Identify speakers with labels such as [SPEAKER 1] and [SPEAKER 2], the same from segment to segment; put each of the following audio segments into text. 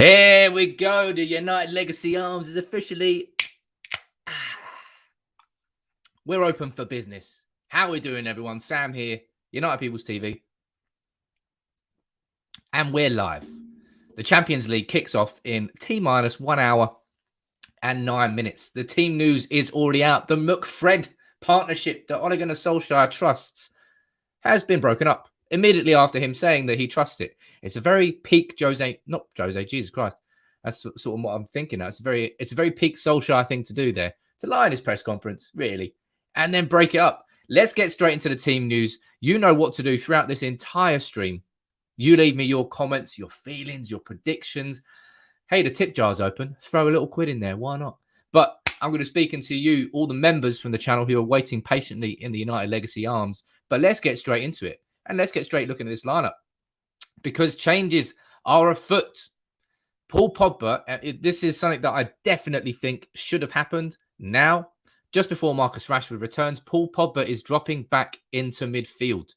[SPEAKER 1] Here we go. The United Legacy Arms is officially... We're open for business. How are we doing, everyone? Sam here, United People's TV. And we're live. The Champions League kicks off in T-minus 1 hour and 9 minutes. The team news is already out. The McFred partnership that Ole Gunnar Solskjaer trusts has been broken up immediately after him saying that he trusts it. It's a very peak Jesus Christ. That's sort of what I'm thinking. It's a very peak Solskjaer thing to do there. To lie in his press conference, really, and then break it up. Let's get straight into the team news. You know what to do throughout this entire stream. You leave me your comments, your feelings, your predictions. Hey, the tip jar's open. Throw a little quid in there. Why not? But I'm going to speak into you, all the members from the channel who are waiting patiently in the United Legacy Arms. But let's get straight into it. And let's get straight looking at this lineup. Because changes are afoot. Paul Pogba, this is something that I definitely think should have happened now. Just before Marcus Rashford returns, Paul Pogba is dropping back into midfield.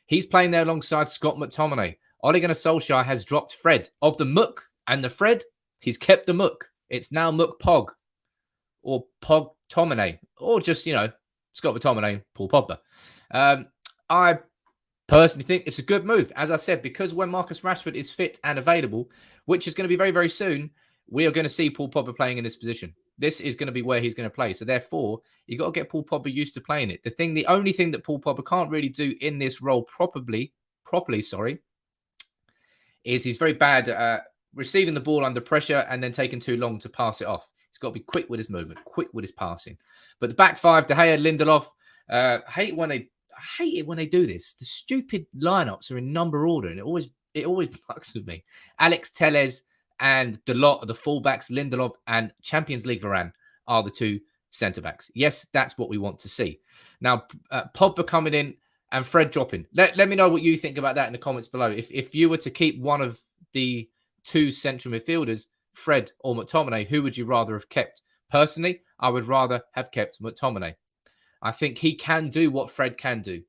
[SPEAKER 1] He's playing there alongside Scott McTominay. Ole Gunnar Solskjaer has dropped Fred. Of the Muck and the Fred, he's kept the Muck. It's now Muck Pog or Pog Tominay or just, Scott McTominay, Paul Pogba. I personally think it's a good move. As I said, because when Marcus Rashford is fit and available, which is going to be very, very soon, we are going to see Paul Pogba playing in this position. This is going to be where he's going to play. So therefore, you've got to get Paul Pogba used to playing it. The only thing that Paul Pogba can't really do in this role properly, is he's very bad at receiving the ball under pressure and then taking too long to pass it off. He's got to be quick with his movement, quick with his passing. But the back five, De Gea, Lindelof, I hate it when they do this. The stupid lineups are in number order, and it always fucks with me. Alex Telles and the lot of the fullbacks, Lindelof and Champions League Varane, are the two centre-backs. Yes, that's what we want to see. Now, Pogba coming in and Fred dropping. Let me know what you think about that in the comments below. If you were to keep one of the two central midfielders, Fred or McTominay, who would you rather have kept? Personally, I would rather have kept McTominay. I think he can do what Fred can do.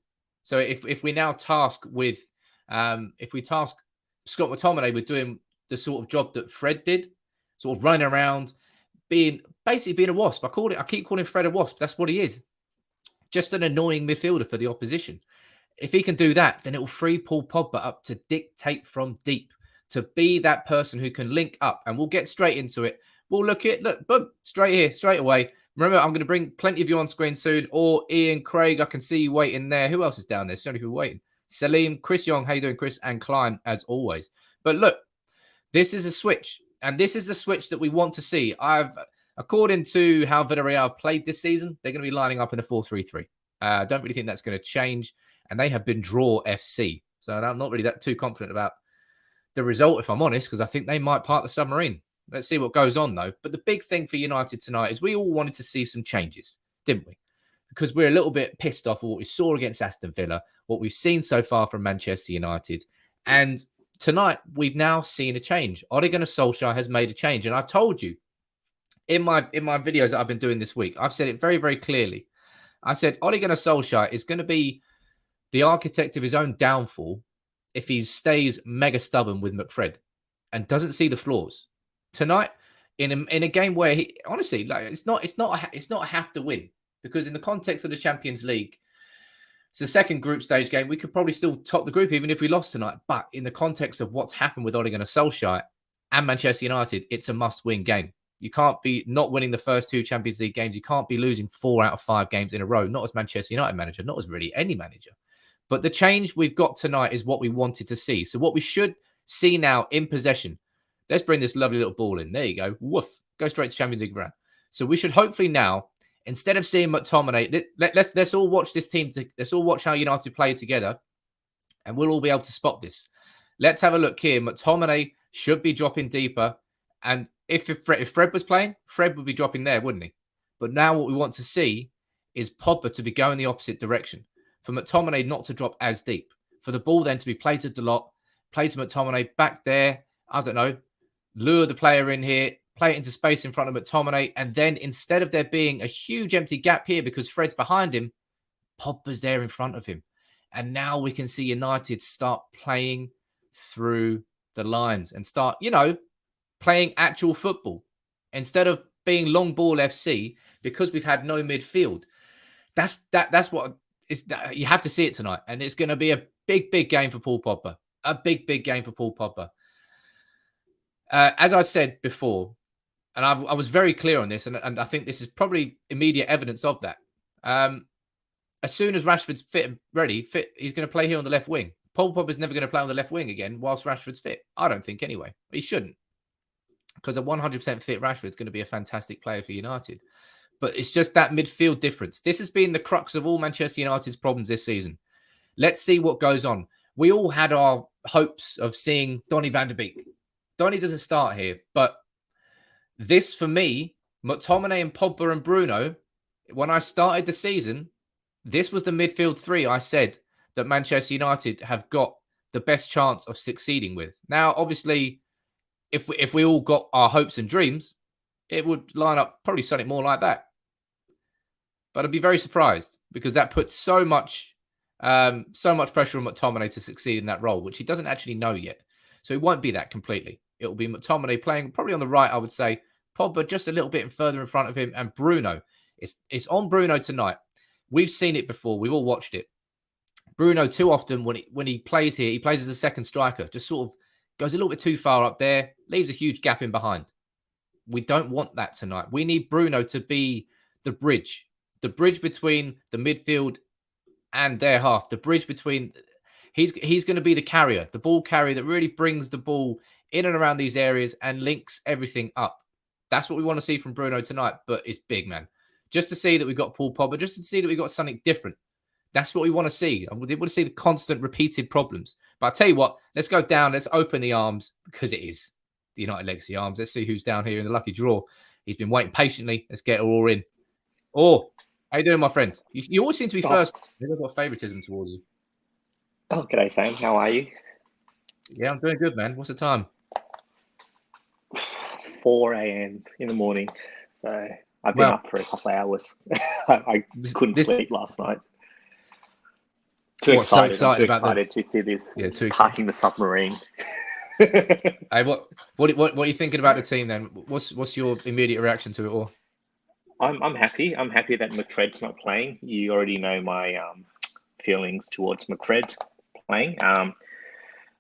[SPEAKER 1] So if we now task with, if we task Scott McTominay with doing the sort of job that Fred did, sort of running around, basically being a wasp. I keep calling Fred a wasp. That's what he is. Just an annoying midfielder for the opposition. If he can do that, then it will free Paul Pogba up to dictate from deep, to be that person who can link up. And we'll get straight into it. We'll look, boom, straight here, straight away. Remember, I'm going to bring plenty of you on screen soon. Or Ian, Craig, I can see you waiting there. Who else is down there? So many people waiting. Salim, Chris Young, how you doing, Chris? And Klein, as always. But look, this is a switch. And this is the switch that we want to see. According to how Villarreal have played this season, they're going to be lining up in a 4-3-3. I don't really think that's going to change. And they have been draw FC. So I'm not really too confident about the result, if I'm honest, because I think they might park the submarine. Let's see what goes on, though. But the big thing for United tonight is we all wanted to see some changes, didn't we? Because we're a little bit pissed off with what we saw against Aston Villa, what we've seen so far from Manchester United. And tonight, we've now seen a change. Ole Gunnar Solskjaer has made a change. And I've told you in my videos that I've been doing this week, I've said it very, very clearly. I said Ole Gunnar Solskjaer is going to be the architect of his own downfall if he stays mega stubborn with McFred and doesn't see the flaws. Tonight, in a game where he honestly, it's not a have to win, because in the context of the Champions League, it's the second group stage game. We could probably still top the group even if we lost tonight. But in the context of what's happened with Ole Gunnar Solskjaer and Manchester United, it's a must-win game. You can't be not winning the first two Champions League games. You can't be losing 4 out of 5 games in a row. Not as Manchester United manager, not as really any manager. But the change we've got tonight is what we wanted to see. So what we should see now in possession. Let's bring this lovely little ball in. There you go. Woof. Go straight to Champions League round. So we should hopefully now, instead of seeing McTominay, let's all watch this team. Let's all watch how United play together, and we'll all be able to spot this. Let's have a look here. McTominay should be dropping deeper, and if Fred was playing, Fred would be dropping there, wouldn't he? But now what we want to see is Pogba to be going the opposite direction. For McTominay not to drop as deep. For the ball then to be played to Delot, played to McTominay back there. I don't know. Lure the player in here, play it into space in front of McTominay. And then instead of there being a huge empty gap here because Fred's behind him, Pogba's there in front of him. And now we can see United start playing through the lines and start, playing actual football instead of being long ball FC because we've had no midfield. That's what is. You have to see it tonight, and it's going to be a big game for Paul Pogba. A big game for Paul Pogba. As I said before, and I was very clear on this, and I think this is probably immediate evidence of that. As soon as Rashford's fit and ready, he's going to play here on the left wing. Paul Pogba's never going to play on the left wing again whilst Rashford's fit. I don't think anyway. He shouldn't. Because a 100% fit Rashford's going to be a fantastic player for United. But it's just that midfield difference. This has been the crux of all Manchester United's problems this season. Let's see what goes on. We all had our hopes of seeing Donny van de Beek. Donny doesn't start here, but this for me, McTominay and Pogba and Bruno, when I started the season, this was the midfield three I said that Manchester United have got the best chance of succeeding with. Now, obviously, if we all got our hopes and dreams, it would line up probably something more like that. But I'd be very surprised because that puts so much pressure on McTominay to succeed in that role, which he doesn't actually know yet. So it won't be that completely. It will be McTominay playing probably on the right, I would say. Pogba just a little bit further in front of him, and Bruno. It's on Bruno tonight. We've seen it before. We've all watched it. Bruno too often when he plays here, he plays as a second striker. Just sort of goes a little bit too far up there, leaves a huge gap in behind. We don't want that tonight. We need Bruno to be the bridge between the midfield and their half. The bridge between. He's going to be the carrier, the ball carrier that really brings the ball in and around these areas and links everything up. That's what we want to see from Bruno tonight, but it's big, man. Just to see that we've got Paul Pogba, just to see that we've got something different. That's what we want to see. And we want to see the constant repeated problems. But I'll tell you what, let's go down. Let's open the arms because it is the United Legacy Arms. Let's see who's down here in the lucky draw. He's been waiting patiently. Let's get it all in. Oh, how you doing, my friend? You always seem to be first. I've got favoritism towards you.
[SPEAKER 2] Oh, g'day, Sam. How are you?
[SPEAKER 1] Yeah, I'm doing good, man. What's the time?
[SPEAKER 2] 4 a.m. in the morning. So I've been up for a couple of hours. I couldn't sleep last night. Too excited to see this parking the submarine.
[SPEAKER 1] Hey, what are you thinking about the team then? What's your immediate reaction to it all?
[SPEAKER 2] I'm happy. I'm happy that McFred's not playing. You already know my feelings towards McFred playing.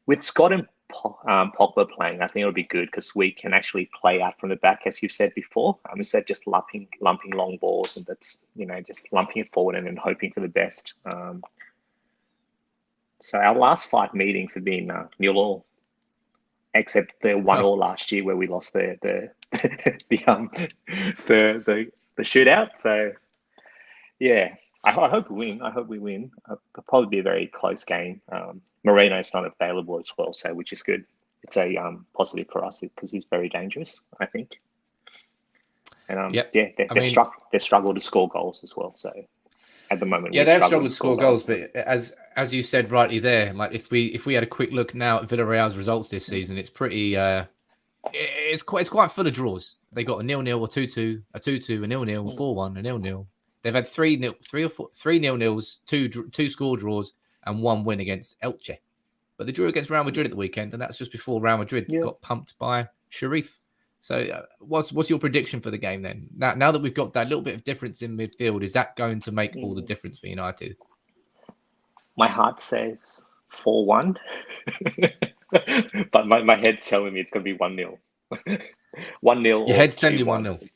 [SPEAKER 2] With Scott and Pogba playing, I think it'll be good because we can actually play out from the back, as you've said before. Instead of just lumping long balls and that's just lumping it forward and then hoping for the best. So our last 5 meetings have been 0-0, except the 1-0 last year where we lost the shootout. So yeah. I hope we win. It'll probably be a very close game. Moreno's not available as well, so which is good. It's a positive for us because he's very dangerous, I think. And they struggle to score goals as well. So at the moment,
[SPEAKER 1] they've struggled to score goals. But as you said rightly there, like if we had a quick look now at Villarreal's results this season, it's pretty. It's quite full of draws. They got a 0-0, a 2-2, a 2-2, a 0-0, 4-1, a 0-0. They've had 3 0-0s, 2 score draws, and 1 win against Elche. But they drew against Real Madrid at the weekend, and that's just before Real Madrid got pumped by Sharif. So what's your prediction for the game then? Now that we've got that little bit of difference in midfield, is that going to make all the difference for United?
[SPEAKER 2] My heart says 4-1, but my head's telling me it's going to be 1-0. 1-0.
[SPEAKER 1] Your head's telling you 1-0.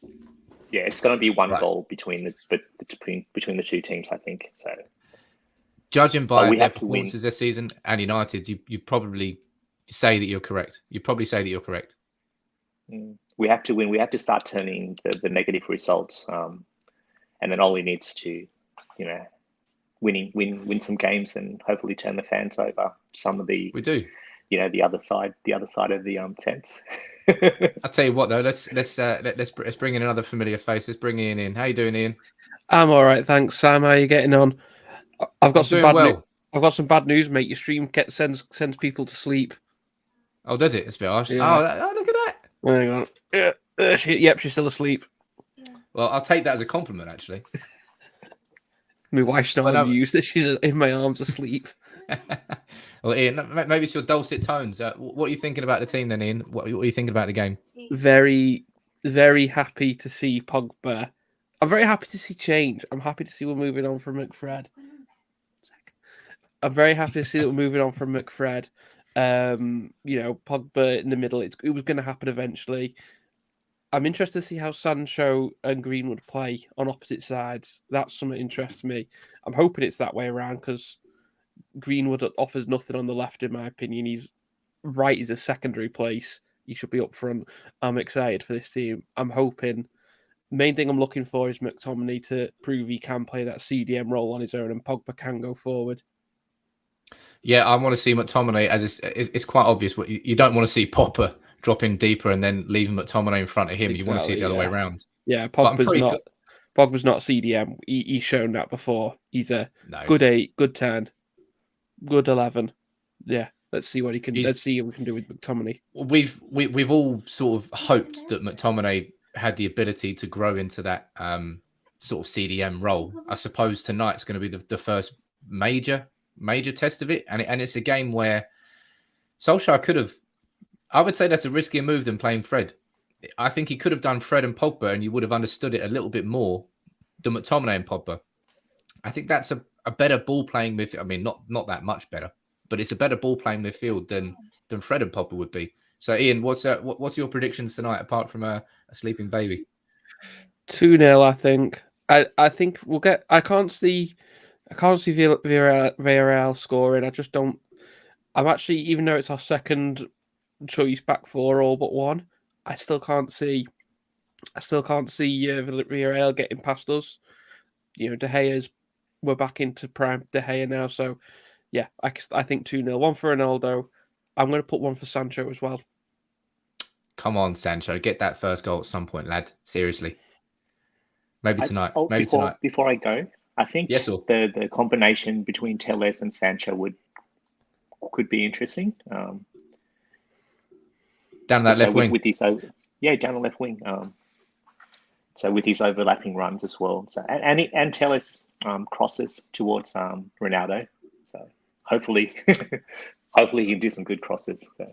[SPEAKER 2] Yeah, it's going to be one goal between the two teams, I think. So,
[SPEAKER 1] judging by their performances this season and United, you probably say that you're correct.
[SPEAKER 2] We have to win. We have to start turning the negative results, and then Oli needs to, win some games and hopefully turn the fans over. Some of the the other side of the fence.
[SPEAKER 1] I'll tell you what though, let's bring in another familiar face. Let's bring Ian in. How you doing, Ian?
[SPEAKER 3] I'm all right, thanks, Sam. How are you getting on? I've got some bad news, mate. Your stream sends people to sleep.
[SPEAKER 1] Oh, does it? It's a bit harsh.
[SPEAKER 3] Yeah.
[SPEAKER 1] Oh, look at that.
[SPEAKER 3] Hang on. Yeah, she's still asleep.
[SPEAKER 1] Well, I'll take that as a compliment, actually.
[SPEAKER 3] My wife's not amused that she's in my arms asleep.
[SPEAKER 1] Well, Ian, maybe it's your dulcet tones. What are you thinking about the team then, Ian? What are you thinking about the game?
[SPEAKER 3] very, very happy to see Pogba. I'm very happy to see change. I'm happy to see we're moving on from McFred. I'm very happy to see that we're moving on from McFred. Pogba in the middle. It was going to happen eventually. I'm interested to see how Sancho and Greenwood play on opposite sides. That's something that interests me. I'm hoping it's that way around because Greenwood offers nothing on the left, in my opinion. He's right as a secondary place. He should be up front. I'm excited for this team. I'm hoping. Main thing I'm looking for is McTominay to prove he can play that CDM role on his own, and Pogba can go forward.
[SPEAKER 1] Yeah, I want to see McTominay as it's quite obvious. What you don't want to see Popper drop in deeper and then leave McTominay in front of him. Exactly, you want to see it the other way around.
[SPEAKER 3] Yeah, Pogba's not CDM. He's shown that before. He's a good 8, good 10, good 11. Yeah, let's see what he can. Let's see what we can do with McTominay.
[SPEAKER 1] We've all sort of hoped that McTominay had the ability to grow into that sort of CDM role. I suppose tonight's going to be the first major test of it, and it's a game where Solskjaer could have. I would say that's a riskier move than playing Fred. I think he could have done Fred and Pogba, and you would have understood it a little bit more than McTominay and Pogba. I think that's a better ball playing midfield. I mean, not that much better, but it's a better ball playing midfield than Fred and Pogba would be. So, Ian, what's your predictions tonight apart from a sleeping baby?
[SPEAKER 3] 2-0, I think. I think we'll get. I can't see Villarreal scoring. I just don't. I'm actually, even though it's our second choice back four all but one, I still can't see Villarreal getting past us. De Gea's, we're back into prime De Gea now, so yeah, I think 2-0. One for Ronaldo. I'm going to put one for Sancho as well.
[SPEAKER 1] Come on, Sancho, get that first goal at some point, lad. Seriously, maybe tonight.
[SPEAKER 2] Before I go, I think the combination between Telles and Sancho could be interesting.
[SPEAKER 1] Down that left wing.
[SPEAKER 2] Down the left wing. So with his overlapping runs as well. So and Telles crosses towards Ronaldo. So hopefully he can do some good crosses. So.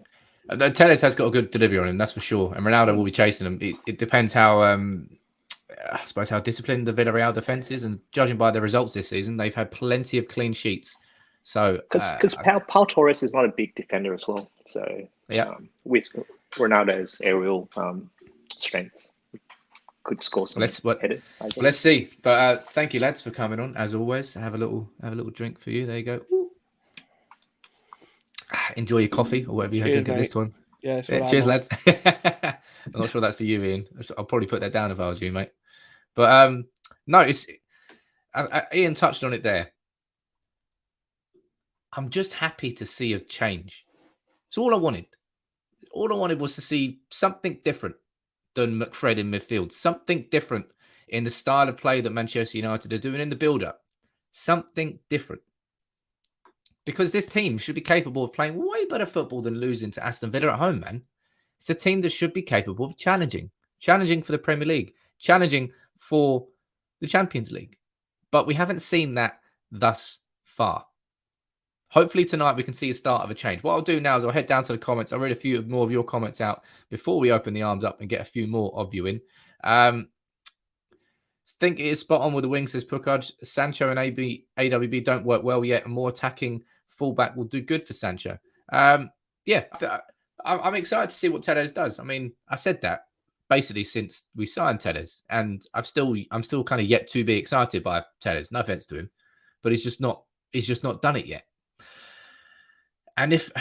[SPEAKER 1] Telles has got a good delivery on him, that's for sure. And Ronaldo will be chasing him. It depends how I suppose how disciplined the Villarreal defense is, and judging by the results this season, they've had plenty of clean sheets. So
[SPEAKER 2] because Pau Torres is not a big defender as well. So with Ronaldo's aerial strengths, could score some headers.
[SPEAKER 1] Let's see. But thank you, lads, for coming on. As always, have a little drink for you. There you go. Enjoy your coffee or whatever you drink at this time.
[SPEAKER 3] Yeah,
[SPEAKER 1] cheers, lads. I'm not sure that's for you, Ian. I'll probably put that down if I was you, mate. But no, it's Ian touched on it there. I'm just happy to see a change. It's all I wanted. All I wanted was to see something different than McFred in midfield. Something different in the style of play that Manchester United are doing in the build-up. Something different. Because this team should be capable of playing way better football than losing to Aston Villa at home, man. It's a team that should be capable of challenging for the Premier League, challenging for the Champions League. But we haven't seen that thus far. Hopefully tonight we can see a start of a change. What I'll do now is I'll head down to the comments. I'll read a few more of your comments out before we open the arms up and get a few more of you in. Think it is spot on with the wing, says Pukaj. Sancho and AWB don't work well yet. A more attacking fullback will do good for Sancho. I'm excited to see what Telles does. I mean, I said that basically since we signed Telles, and I'm still kind of yet to be excited by Telles. No offense to him, but he's just not done it yet. And if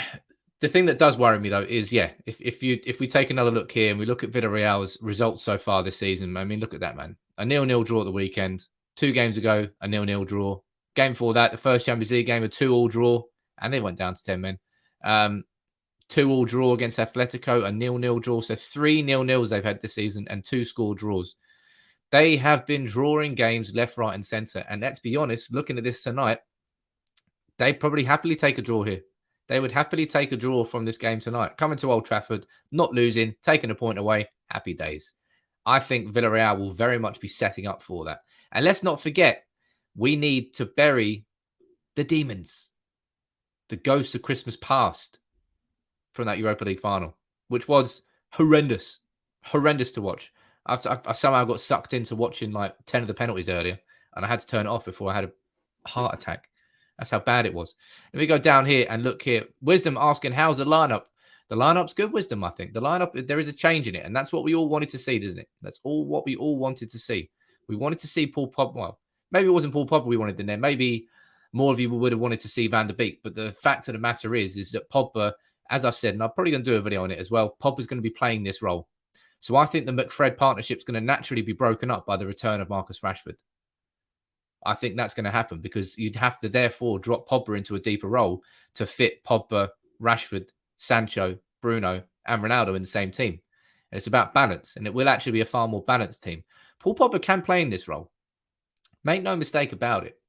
[SPEAKER 1] the thing that does worry me though is, if we take another look here and we look at Villarreal's results so far this season, I mean, look at that, man. A 0-0 draw at the weekend. 2 games ago, a 0-0 draw. Game before that, the first Champions League game, a 2-2 draw, and they went down to 10 men. 2-2 draw against Atletico, a 0-0 draw. So 3 0-0s they've had this season and 2 score draws. They have been drawing games left, right, and centre. And let's be honest, looking at this tonight, they'd probably happily take a draw here. They would happily take a draw from this game tonight. Coming to Old Trafford, not losing, taking a point away, happy days. I think Villarreal will very much be setting up for that. And let's not forget, we need to bury the demons, the ghosts of Christmas past from that Europa League final, which was horrendous. Horrendous to watch. I somehow got sucked into watching like 10 of the penalties earlier, and I had to turn it off before I had a heart attack. That's how bad it was. Let me go down here and look here. Wisdom asking, how's the lineup? The lineup's good, Wisdom, I think. The lineup, there is a change in it, and that's what we all wanted to see, doesn't it? That's all what we all wanted to see. We wanted to see Paul Pogba. Well, maybe it wasn't Paul Pogba we wanted in there. Maybe more of you would have wanted to see Van der Beek. But the fact of the matter is that Pogba, as I've said, and I'm probably going to do a video on it as well, Pogba's going to be playing this role. So I think the McFred partnership is going to naturally be broken up by the return of Marcus Rashford. I think that's going to happen because you'd have to therefore drop Pogba into a deeper role to fit Pogba, Rashford, Sancho, Bruno, and Ronaldo in the same team. And it's about balance, and it will actually be a far more balanced team. Paul Pogba can play in this role. Make no mistake about it.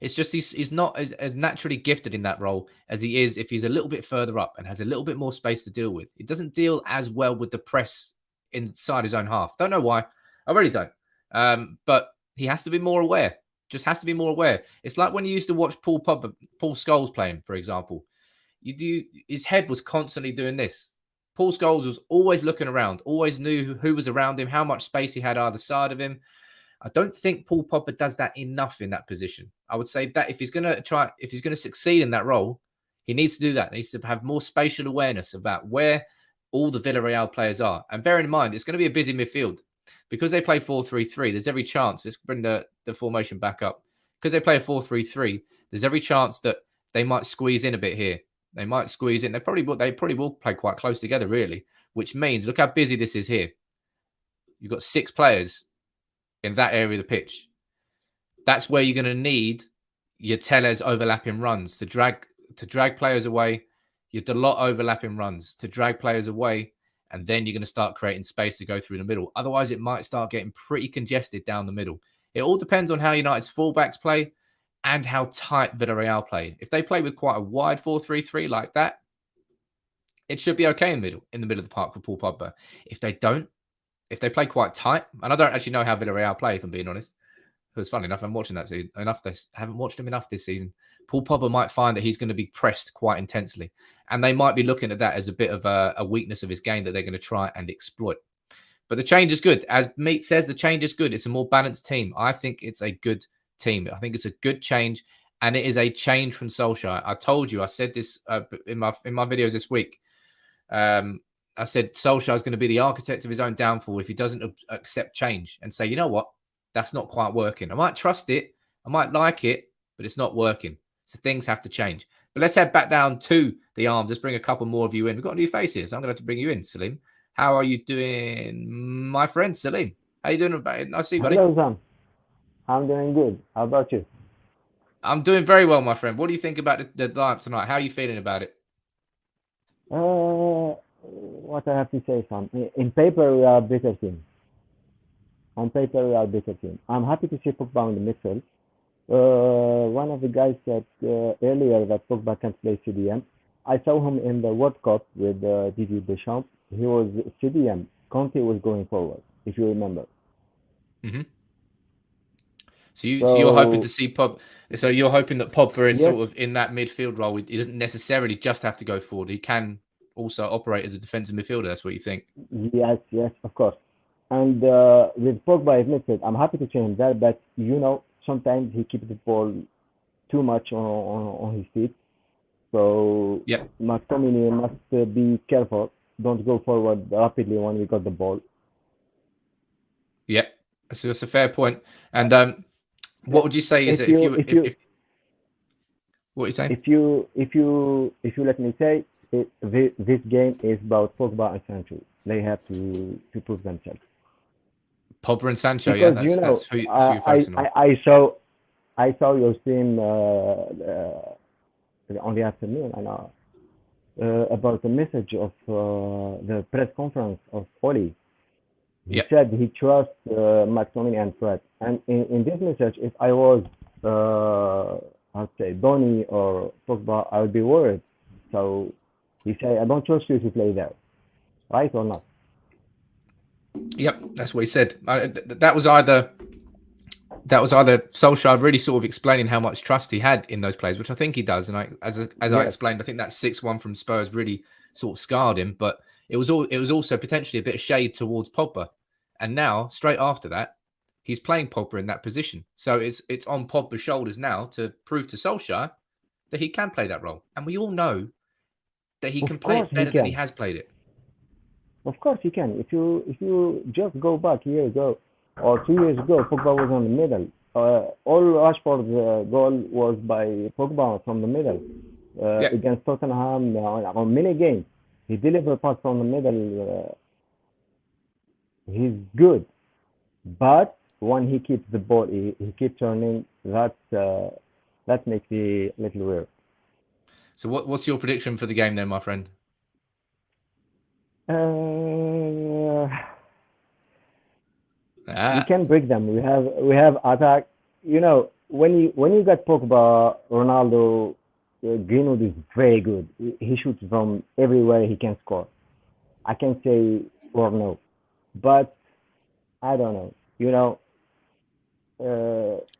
[SPEAKER 1] It's just he's not as naturally gifted in that role as he is if he's a little bit further up and has a little bit more space to deal with. It doesn't deal as well with the press inside his own half. Don't know why. I really don't. But he has to be more aware. Just has to be more aware. It's like when you used to watch Paul Scholes playing, for example. His head was constantly doing this. Paul Scholes was always looking around, always knew who was around him, how much space he had either side of him. I don't think Paul Pogba does that enough in that position. I would say that if he's going to succeed in that role, he needs to do that. He needs to have more spatial awareness about where all the Villarreal players are. And bear in mind, it's going to be a busy midfield. Because they play 4-3-3, there's every chance. Let's bring the formation back up. Because they play a 4-3-3, there's every chance that they might squeeze in a bit here. They might squeeze in. They probably will play quite close together, really. Which means, look how busy this is here. You've got 6 players in that area of the pitch. That's where you're going to need your Tellez overlapping runs to drag players away. Your Dalot overlapping runs to drag players away. And then you're going to start creating space to go through the middle. Otherwise, it might start getting pretty congested down the middle. It all depends on how United's fullbacks play and how tight Villarreal play. If they play with quite a wide 4-3-3 like that, it should be okay in the middle of the park for Paul Pogba. If they don't, if they play quite tight, and I don't actually know how Villarreal play, if I'm being honest. Because funny enough, I'm watching that season enough. I haven't watched him enough this season. Paul Pogba might find that he's going to be pressed quite intensely. And they might be looking at that as a bit of a weakness of his game that they're going to try and exploit. But the change is good. As Meat says, the change is good. It's a more balanced team. I think it's a good team. I think it's a good change. And it is a change from Solskjaer. I told you, I said this in my videos this week. I said Solskjaer is going to be the architect of his own downfall if he doesn't accept change and say, you know what, that's not quite working. I might trust it. I might like it, but it's not working. So things have to change. But let's head back down to the arms. Let's bring a couple more of you in. We've got a new face here, so I'm going to have to bring you in, Salim. How are you doing, my friend, Salim? How you doing? Nice to see you, buddy.
[SPEAKER 4] Hello, Sam. I'm doing good. How about you?
[SPEAKER 1] I'm doing very well, my friend. What do you think about the lineup tonight? How are you feeling about it?
[SPEAKER 4] What I have to say, Sam. In paper, we are a better team. On paper, we are a better team. I'm happy to see Pogba in the midfield. One of the guys said earlier that Pogba can't play CDM. I saw him in the World Cup with Didier Deschamps. He was CDM. Conte was going forward, if you remember.
[SPEAKER 1] Mm-hmm. So you're hoping to see Pogba. So you're hoping that Pogba is sort of in that midfield role. He doesn't necessarily just have to go forward. He can also operate as a defensive midfielder. That's what you think?
[SPEAKER 4] Yes, of course. And with Pogba as midfield, I'm happy to change that. But sometimes he keeps the ball too much on his feet. So McTominay must be careful. Don't go forward rapidly when we got the ball.
[SPEAKER 1] Yeah, so that's a fair point. And what would you say is what are you saying?
[SPEAKER 4] If you let me say, this game is about Pogba and Sancho. They have to prove themselves.
[SPEAKER 1] Pogba and Sancho,
[SPEAKER 4] because,
[SPEAKER 1] that's who you're focusing on.
[SPEAKER 4] I saw your stream on the afternoon, and about the message of the press conference of Oli. He said he trusts McTominay and Fred. And in this message, if I was, I'd say, Donny or Pogba, I would be worried. So he said, I don't trust you to play there. Right or not?
[SPEAKER 1] Yep, that's what he said. That was either Solskjaer really sort of explaining how much trust he had in those players, which I think he does. And as I explained, I think that 6-1 from Spurs really sort of scarred him. But it was also potentially a bit of shade towards Pogba. And now, straight after that, he's playing Pogba in that position. So it's on Pogba's shoulders now to prove to Solskjaer that he can play that role. And we all know that he can play it better than he has played it.
[SPEAKER 4] Of course he can. If you just go back a year ago or 2 years ago, Pogba was on the middle. All Rashford's goal was by Pogba from the middle against Tottenham on many games. He delivered pass from the middle. He's good, but when he keeps the ball, he keeps turning. That makes me a little weird.
[SPEAKER 1] So what's your prediction for the game then, my friend?
[SPEAKER 4] We can break them. We have attack. You know, when you got Pogba, Ronaldo, Greenwood is very good. He shoots from everywhere. He can score. I can say 4-0, but I don't know. You know,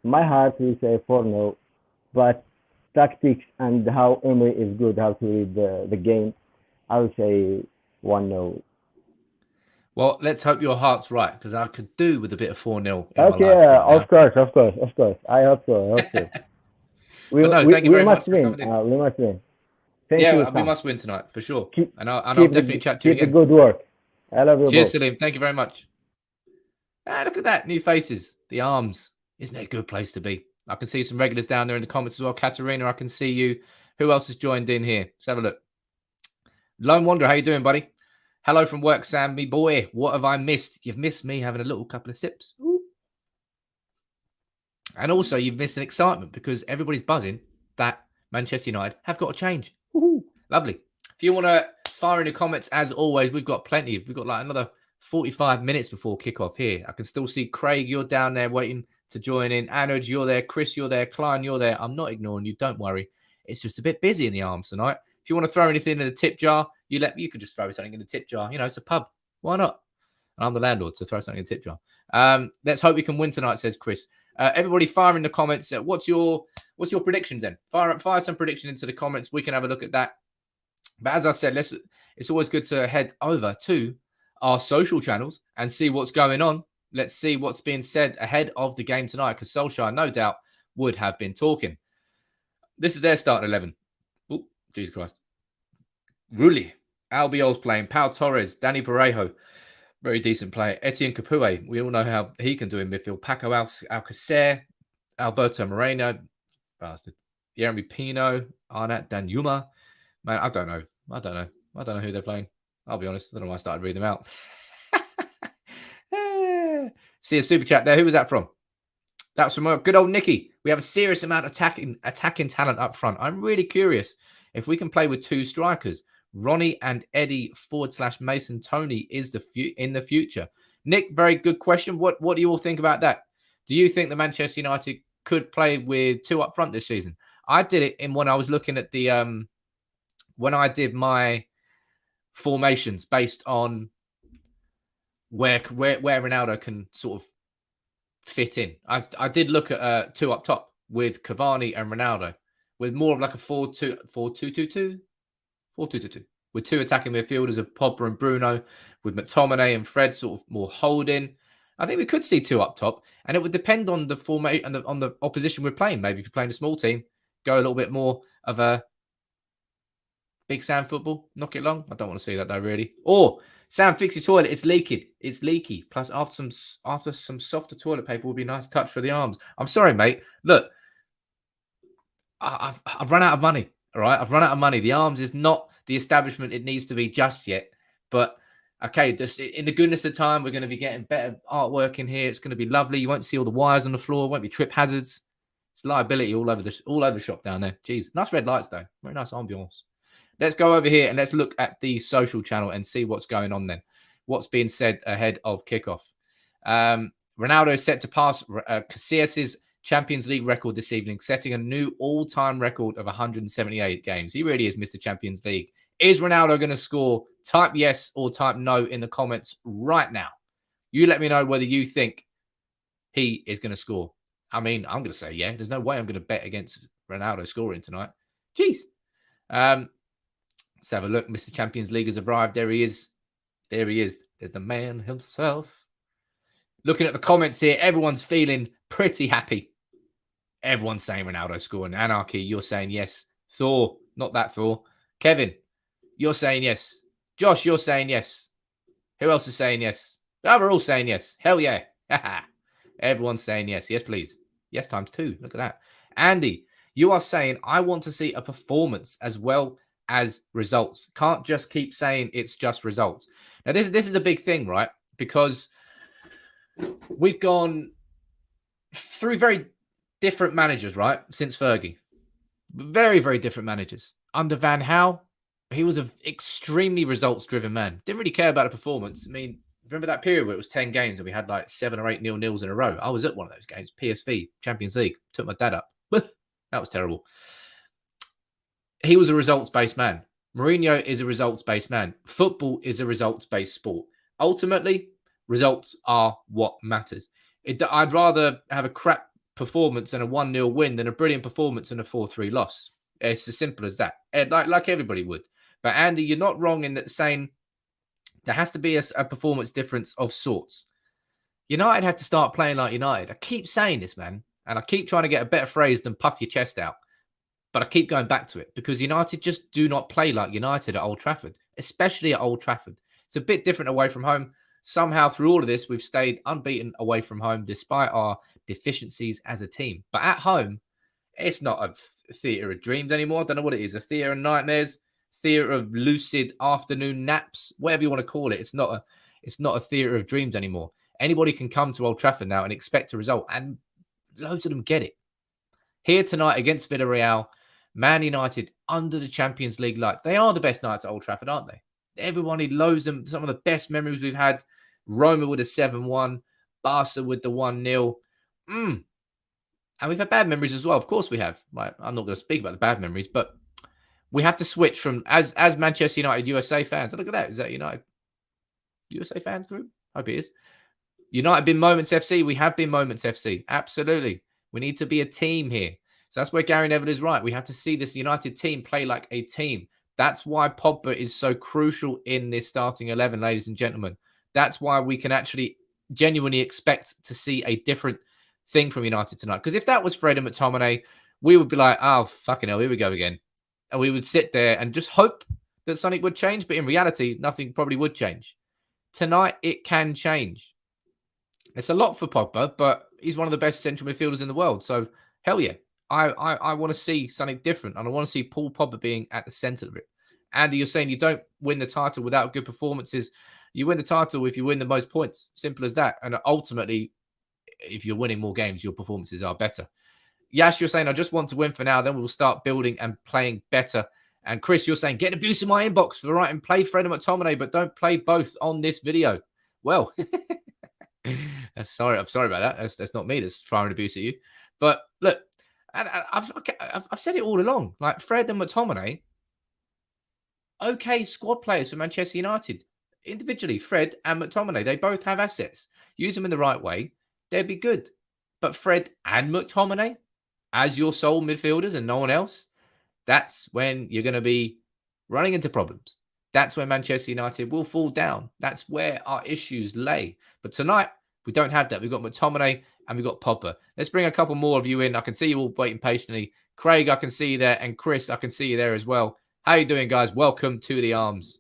[SPEAKER 4] my heart will say 4-0, but tactics and how Emery is good, how to read the game, I would say 1-0.
[SPEAKER 1] Well, let's hope your heart's right, because I could do with a bit of 4-0.
[SPEAKER 4] Okay, of course. I hope so. We must win. We must win. Thank you,
[SPEAKER 1] we must win tonight for sure. I'll definitely chat to you again.
[SPEAKER 4] Keep the good work. I love you.
[SPEAKER 1] Cheers,
[SPEAKER 4] both.
[SPEAKER 1] Salim. Thank you very much. Look at that, new faces, the arms. Isn't it a good place to be? I can see some regulars down there in the comments as well. Katerina, I can see you. Who else has joined in here? Let's have a look. Lone Wanderer, how you doing, buddy? Hello from work, Sam. Me boy, what have I missed? You've missed me having a little couple of sips. Ooh. And also, you've missed an excitement because everybody's buzzing that Manchester United have got to change. Ooh. Lovely. If you want to fire in the comments, as always, we've got plenty. We've got like another 45 minutes before kickoff here. I can still see Craig, you're down there waiting to join in. Anoj, you're there. Chris, you're there. Klein, you're there. I'm not ignoring you. Don't worry. It's just a bit busy in the arms tonight. If you want to throw anything in the tip jar, you can just throw something in the tip jar. You know, it's a pub. Why not? And I'm the landlord, so throw something in the tip jar. Let's hope we can win tonight, says Chris. Everybody fire in the comments. What's your predictions then? Fire some prediction into the comments. We can have a look at that. But as I said, it's always good to head over to our social channels and see what's going on. Let's see what's being said ahead of the game tonight, because Solskjaer, no doubt, would have been talking. This is their starting 11. Oh, Jesus Christ. Rulli. Albiol's playing. Pau Torres. Danny Parejo. Very decent player. Etienne Capoue. We all know how he can do in midfield. Paco Alcacer. Alberto Moreno. Bastard. Jeremy Pino. Arnat Danjuma. Man, I don't know. I don't know who they're playing. I'll be honest. I don't know why I started reading them out. See a super chat there. Who was that from? That's from good old Nicky. We have a serious amount of attacking talent up front. I'm really curious if we can play with two strikers. Ronnie and Eddie / Mason Tony is in the future. Nick, very good question. What do you all think about that? Do you think that Manchester United could play with two up front this season? I did it in when I was looking at the when I did my formations based on where Ronaldo can sort of fit in. I did look at two up top with Cavani and Ronaldo, with more of like a 4-2-2-2, with two attacking midfielders of Pogba and Bruno, with McTominay and Fred sort of more holding. I think we could see two up top, and it would depend on the formation and on the opposition we're playing. Maybe if you're playing a small team, go a little bit more of a Big Sam football, knock it long. I don't want to see that though, really. Or Sam, fix your toilet. It's leaking. It's leaky. Plus, after some softer toilet paper would be a nice touch for the arms. I'm sorry, mate. Look, I've run out of money. All right, I've run out of money. The arms is not the establishment it needs to be just yet. But okay, just in the goodness of time, we're going to be getting better artwork in here. It's going to be lovely. You won't see all the wires on the floor. Won't be trip hazards. It's liability all over the shop down there. Jeez, nice red lights though. Very nice ambiance. Let's go over here and let's look at the social channel and see what's going on then. What's being said ahead of kickoff. Ronaldo is set to pass Casillas' Champions League record this evening, setting a new all-time record of 178 games. He really is Mr. Champions League. Is Ronaldo going to score? Type yes or type no in the comments right now. You let me know whether you think he is going to score. I mean, I'm going to say yeah. There's no way I'm going to bet against Ronaldo scoring tonight. Jeez. Let's have a look. Mr. Champions League has arrived. There he is. There he is. There's the man himself. Looking at the comments here, everyone's feeling pretty happy. Everyone's saying Ronaldo scoring. Anarchy, you're saying yes. Thor, not that Thor. Kevin, you're saying yes. Josh, you're saying yes. Who else is saying yes? Oh, we're all saying yes. Hell yeah. Everyone's saying yes. Yes, please. Yes, times 2. Look at that. Andy, you are saying, I want to see a performance as well as results. Can't just keep saying it's just results. Now, this is a big thing, right? Because we've gone through very different managers, right? Since Fergie. Very, very different managers. Under Van Gaal, he was an extremely results-driven man. Didn't really care about a performance. I mean, remember that period where it was 10 games and we had like 7 or 8 0-0s in a row? I was at one of those games. PSV, Champions League. Took my dad up. That was terrible. He was a results-based man. Mourinho is a results-based man. Football is a results-based sport. Ultimately, results are what matters. I'd rather have a crap performance and a 1-0 win than a brilliant performance and a 4-3 loss. It's as simple as that. Like everybody would. But Andy, you're not wrong in that saying there has to be a performance difference of sorts. United have to start playing like United. I keep saying this, man. And I keep trying to get a better phrase than puff your chest out. But I keep going back to it because United just do not play like United at Old Trafford, especially at Old Trafford. It's a bit different away from home. Somehow through all of this, we've stayed unbeaten away from home despite our deficiencies as a team. But at home, it's not a theatre of dreams anymore. I don't know what it is. A theatre of nightmares, theatre of lucid afternoon naps, whatever you want to call it. It's not a theatre of dreams anymore. Anybody can come to Old Trafford now and expect a result, and loads of them get it. Here tonight against Villarreal, Man United under the Champions League lights. They are the best nights at Old Trafford, aren't they? Everybody loads them. Some of the best memories we've had. Roma with a 7-1. Barca with the 1-0. And we've had bad memories as well. Of course we have. Like, I'm not going to speak about the bad memories, but we have to switch from, as Manchester United USA fans. Oh, look at that. Is that United USA fans group? Hope it is. United been Moments FC. We have been Moments FC. Absolutely. We need to be a team here. So that's where Gary Neville is right. We have to see this United team play like a team. That's why Pogba is so crucial in this starting 11, ladies and gentlemen. That's why we can actually genuinely expect to see a different thing from United tonight. Because if that was Fred and McTominay, we would be like, oh, fucking hell, here we go again. And we would sit there and just hope that something would change. But in reality, nothing probably would change. Tonight, it can change. It's a lot for Pogba, but he's one of the best central midfielders in the world. So, hell yeah. I want to see something different. And I want to see Paul Pogba being at the centre of it. Andy, you're saying you don't win the title without good performances. You win the title if you win the most points. Simple as that. And ultimately, if you're winning more games, your performances are better. Yash, you're saying, I just want to win for now. Then we'll start building and playing better. And Chris, you're saying, get abuse in my inbox for the right and play Fred and McTominay, but don't play both on this video. Well, I'm sorry about that. That's not me that's firing abuse at you. But look, and I've said it all along. Like Fred and McTominay, okay squad players for Manchester United. Individually, Fred and McTominay, they both have assets. Use them in the right way, they'd be good. But Fred and McTominay, as your sole midfielders and no one else, that's when you're going to be running into problems. That's where Manchester United will fall down. That's where our issues lay. But tonight, we don't have that. We've got McTominay and we've got Pogba. Let's bring a couple more of you in. I can see you all waiting patiently. Craig, I can see you there. And Chris, I can see you there as well. How you doing, guys? Welcome to the Arms.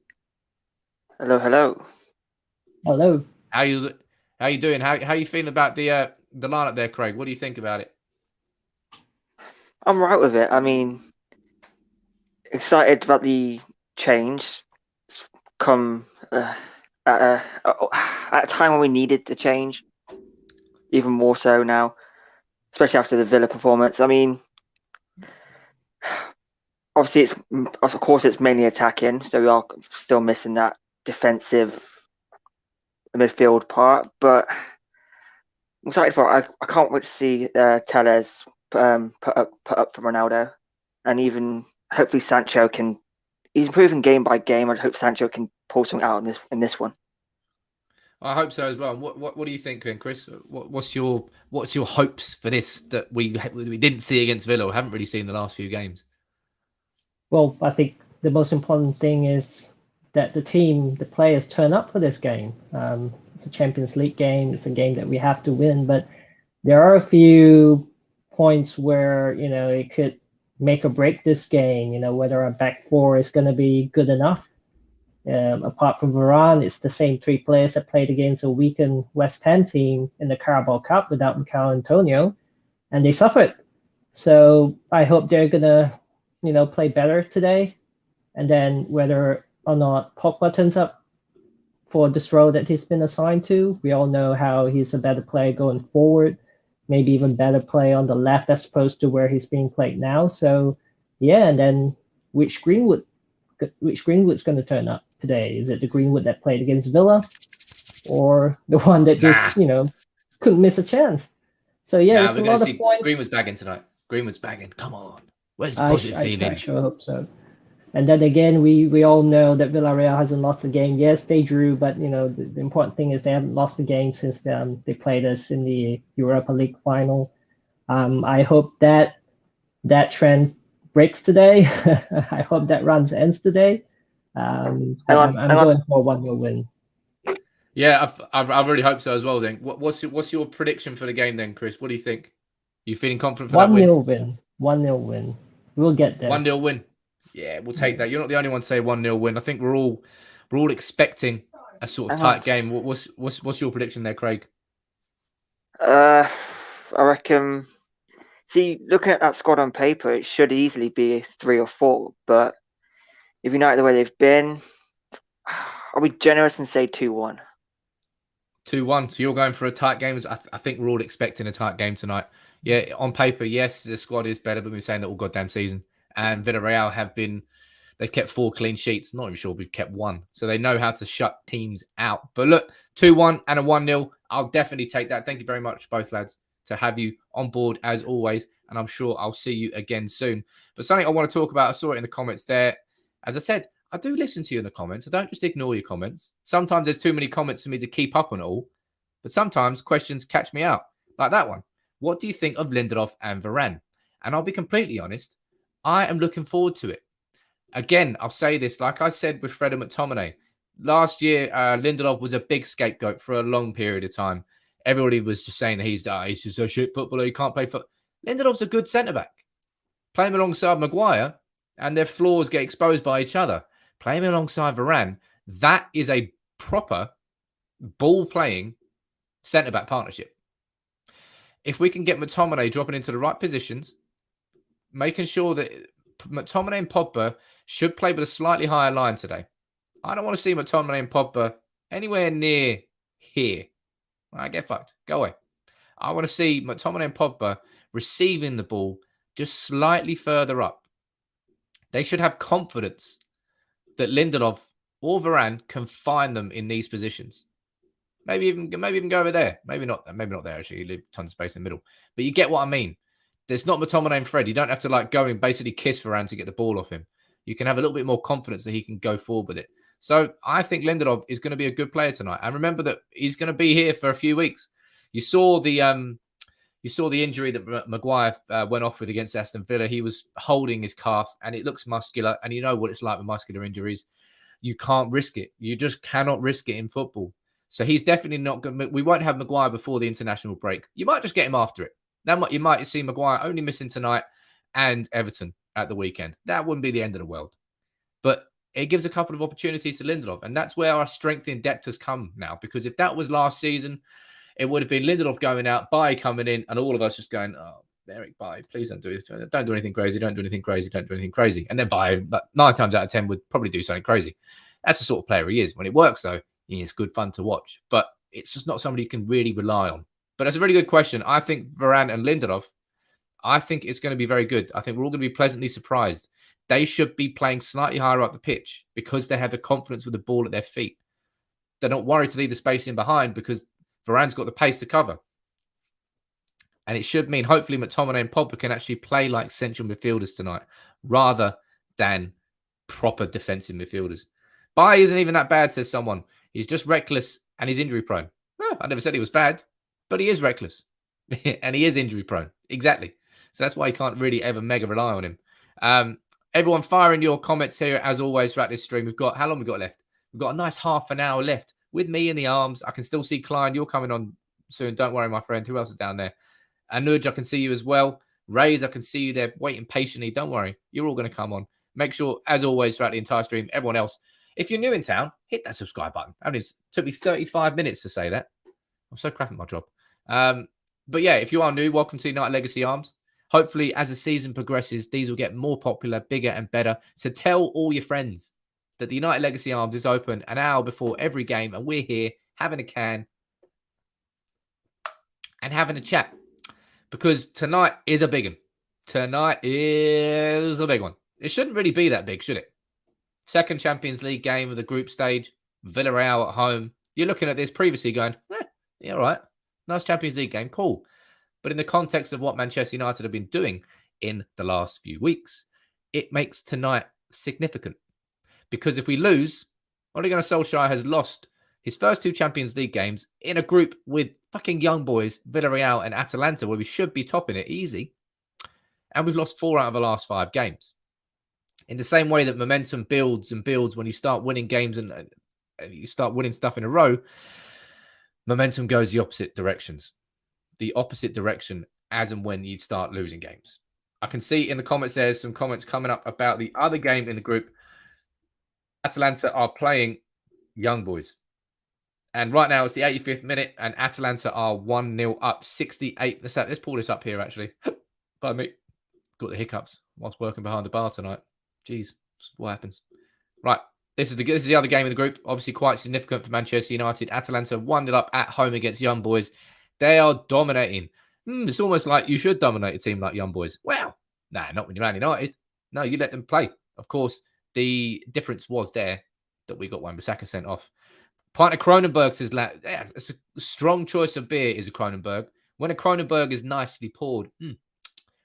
[SPEAKER 5] Hello, hello.
[SPEAKER 6] Hello.
[SPEAKER 1] How you doing? How you feeling about the lineup there, Craig? What do you think about it?
[SPEAKER 5] I'm right with it. I mean, excited about the change. It's come at a time when we needed the change, even more so now, especially after the Villa performance. I mean, obviously, it's mainly attacking, so we are still missing that defensive midfield part. But I'm excited for it. I can't wait to see Telles put up for Ronaldo, and even hopefully Sancho can. He's improving game by game. I hope Sancho can pull something out in this one.
[SPEAKER 1] I hope so as well. What do you think, then, Chris? What's your hopes for this that we didn't see against Villa, or haven't really seen the last few games?
[SPEAKER 6] Well, I think the most important thing is that the players turn up for this game. It's a Champions League game. It's a game that we have to win, but there are a few points where, it could make or break this game, whether our back four is going to be good enough. Apart from Varane, it's the same three players that played against a weakened West Ham team in the Carabao Cup without Mikel Antonio, and they suffered. So I hope they're going to, play better today. And then whether or not Pogba turns up for this role that he's been assigned to, we all know how he's a better player going forward, maybe even better play on the left as opposed to where he's being played now. So, yeah, and then which Greenwood's going to turn up today? Is it the Greenwood that played against Villa, or the one that just, couldn't miss a chance? So, yeah, there's a lot of points.
[SPEAKER 1] Greenwood's bagging tonight. Greenwood's bagging. Come on. Where's the positive feeling?
[SPEAKER 6] I sure hope so. And then again, we all know that Villarreal hasn't lost a game. Yes, they drew, but the important thing is they haven't lost a game since they played us in the Europa League final. I hope that trend breaks today. I hope that run ends today. I'm going for a 1-0 win.
[SPEAKER 1] Yeah, I really hope so as well. Then, what's your prediction for the game then, Chris? What do you think? Are you feeling confident for that win?
[SPEAKER 6] 1-0 win. 1-0 win. We'll get there.
[SPEAKER 1] 1-0 win. Yeah, we'll take that. You're not the only one to say 1-0 win. I think we're all expecting a sort of tight game. What's your prediction there, Craig?
[SPEAKER 5] I reckon. See, looking at that squad on paper, it should easily be 3 or 4. But if you know the way they've been, I'll be generous and say 2-1.
[SPEAKER 1] 2-1. So you're going for a tight game. I think we're all expecting a tight game tonight. Yeah, on paper, yes, the squad is better, but we've been saying that all goddamn season. And Villarreal they've kept 4 clean sheets. Not even sure we've kept 1. So they know how to shut teams out. But look, 2-1 and a 1-0. I'll definitely take that. Thank you very much, both lads, to have you on board as always. And I'm sure I'll see you again soon. But something I want to talk about, I saw it in the comments there. As I said, I do listen to you in the comments. I don't just ignore your comments. Sometimes there's too many comments for me to keep up on it all. But sometimes questions catch me out. Like that one. What do you think of Lindelof and Varane? And I'll be completely honest, I am looking forward to it. Again, I'll say this, like I said with Fred and McTominay. Last year, Lindelof was a big scapegoat for a long period of time. Everybody was just saying that he's just a shit footballer. He can't play football. Lindelof's a good centre-back. Play him alongside Maguire, and their flaws get exposed by each other. Play him alongside Varane. That is a proper ball-playing centre-back partnership. If we can get McTominay dropping into the right positions, making sure that McTominay and Pogba should play with a slightly higher line today. I don't want to see McTominay and Pogba anywhere near here. All right, get fucked. Go away. I want to see McTominay and Pogba receiving the ball just slightly further up. They should have confidence that Lindelof or Varane can find them in these positions. Maybe even go over there. Maybe not there, actually. You leave tons of space in the middle. But you get what I mean. There's not McTominay and Fred. You don't have to go and basically kiss Varane to get the ball off him. You can have a little bit more confidence that he can go forward with it. So I think Lindelof is going to be a good player tonight. And remember that he's going to be here for a few weeks. You saw the injury that Maguire went off with against Aston Villa. He was holding his calf and it looks muscular. And you know what it's like with muscular injuries. You can't risk it. You just cannot risk it in football. So he's definitely not going to... We won't have Maguire before the international break. You might just get him after it. Now you might see Maguire only missing tonight and Everton at the weekend. That wouldn't be the end of the world. But it gives a couple of opportunities to Lindelof. And that's where our strength in depth has come now. Because if that was last season, it would have been Lindelof going out, Bailly coming in, and all of us just going, oh, Eric, Bailly, please don't do this. Don't do anything crazy. Don't do anything crazy. Don't do anything crazy. And then Bailly, 9 times out of 10, would probably do something crazy. That's the sort of player he is. When it works, though, it's good fun to watch. But it's just not somebody you can really rely on. But that's a really good question. I think Varane and Lindelof, I think it's going to be very good. I think we're all going to be pleasantly surprised. They should be playing slightly higher up the pitch because they have the confidence with the ball at their feet. They're not worried to leave the space in behind because Varane's got the pace to cover. And it should mean hopefully McTominay and Pogba can actually play like central midfielders tonight rather than proper defensive midfielders. Bailly isn't even that bad, says someone. He's just reckless and he's injury prone. No, I never said he was bad, but he is reckless and he is injury prone. Exactly. So that's why you can't really ever mega rely on him. Everyone firing your comments here as always throughout this stream. We've got, how long we got left? We've got a nice half an hour left with me in the arms. I can still see Klein. You're coming on soon. Don't worry, my friend. Who else is down there? Anuj, I can see you as well. Rays, I can see you there waiting patiently. Don't worry. You're all going to come on. Make sure, as always, throughout the entire stream, everyone else, if you're new in town, hit that subscribe button. I mean, it took me 35 minutes to say that. I'm so crap at my job. But yeah, if you are new, welcome to United Legacy Arms. Hopefully, as the season progresses, these will get more popular, bigger, and better. So tell all your friends that the United Legacy Arms is open an hour before every game, and we're here having a can and having a chat. Because tonight is a big one. Tonight is a big one. It shouldn't really be that big, should it? Second Champions League game of the group stage. Villareal at home. You're looking at this previously going, yeah, all right. Nice Champions League game. Cool. But in the context of what Manchester United have been doing in the last few weeks, it makes tonight significant. Because if we lose, Ole Gunnar Solskjaer has lost his first 2 Champions League games in a group with fucking young boys, Villarreal and Atalanta, where we should be topping it easy. And we've lost 4 out of the last 5 games. In the same way that momentum builds and builds when you start winning games and you start winning stuff in a row, momentum goes the opposite directions. The opposite direction as and when you start losing games. I can see in the comments there's some comments coming up about the other game in the group. Atalanta are playing young boys. And right now it's the 85th minute and Atalanta are 1-0 up, 68. Let's pull this up here actually. Pardon me. Got the hiccups whilst working behind the bar tonight. Jeez, what happens? Right. This is the other game in the group. Obviously quite significant for Manchester United. Atalanta 1-0 up at home against Young Boys. They are dominating. It's almost like you should dominate a team like Young Boys. Well, nah, not when you're Man United. No, you let them play. Of course, the difference was there that we got Wan-Bissaka sent off. Pint of Kronenberg says, yeah, it's a strong choice of beer is a Kronenberg. When a Kronenberg is nicely poured,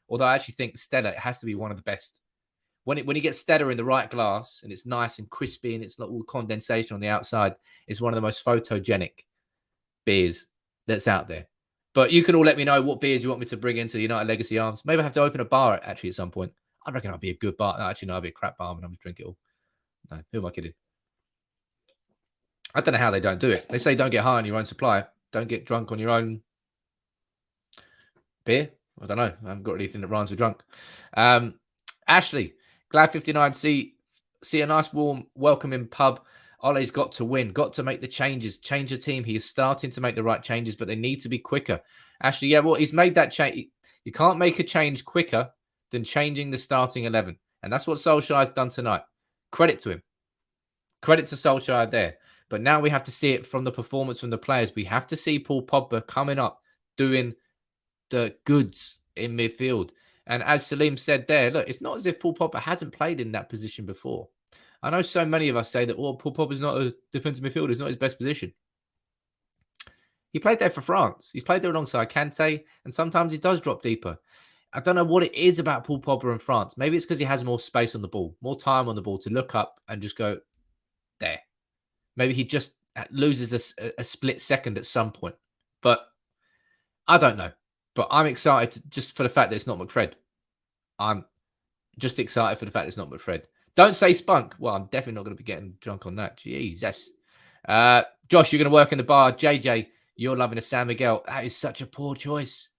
[SPEAKER 1] although I actually think Stella, it has to be one of the best. When you get Stella in the right glass and it's nice and crispy and it's not all condensation on the outside, it's one of the most photogenic beers that's out there. But you can all let me know what beers you want me to bring into the United Legacy Arms. Maybe I have to open a bar actually at some point. I reckon I'll be a good bar. No, actually, no, I'll be a crap bar and I'll just drink it all. No, who am I kidding? I don't know how they don't do it. They say don't get high on your own supply. Don't get drunk on your own beer. I don't know. I haven't got anything that rhymes with drunk. Ashley, glad 59 see a nice warm welcoming pub. Ole's got to win, got to make the changes, change the team. He is starting to make the right changes, but they need to be quicker. Ashley, yeah, well, he's made that change. You can't make a change quicker than changing the starting 11. And that's what Solskjaer's done tonight. Credit to him. Credit to Solskjaer there. But now we have to see it from the performance from the players. We have to see Paul Pogba coming up, doing the goods in midfield. And as Salim said there, look, it's not as if Paul Pogba hasn't played in that position before. I know so many of us say that, Paul Pogba is not a defensive midfielder. It's not his best position. He played there for France. He's played there alongside Kante, and sometimes he does drop deeper. I don't know what it is about Paul Pogba in France. Maybe it's because he has more space on the ball, more time on the ball to look up and just go there. Maybe he just loses a split second at some point. But I don't know. But I'm excited just for the fact that it's not McFred. I'm just excited for the fact that it's not McFred. Don't say spunk. Well, I'm definitely not going to be getting drunk on that. Jesus. Josh, you're going to work in the bar. JJ, you're loving a San Miguel. That is such a poor choice.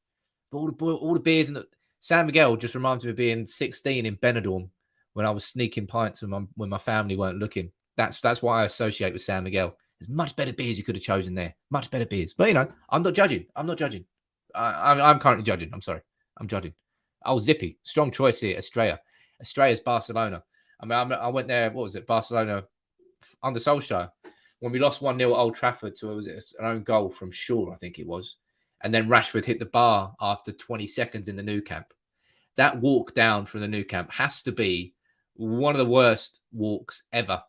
[SPEAKER 1] All the beers in the San Miguel just reminds me of being 16 in Benidorm when I was sneaking pints when my family weren't looking. That's why I associate with San Miguel. There's much better beers you could have chosen there. Much better beers. But, I'm not judging. I'm currently judging. I'm sorry. I'm judging. Oh, Zippy. Strong choice here. Estrella's Barcelona. I mean, I went there, what was it, Barcelona under Solskjaer, when we lost 1-0 at Old Trafford to an own goal from Shaw, I think it was. And then Rashford hit the bar after 20 seconds in the Nou Camp. That walk down from the Nou Camp has to be one of the worst walks ever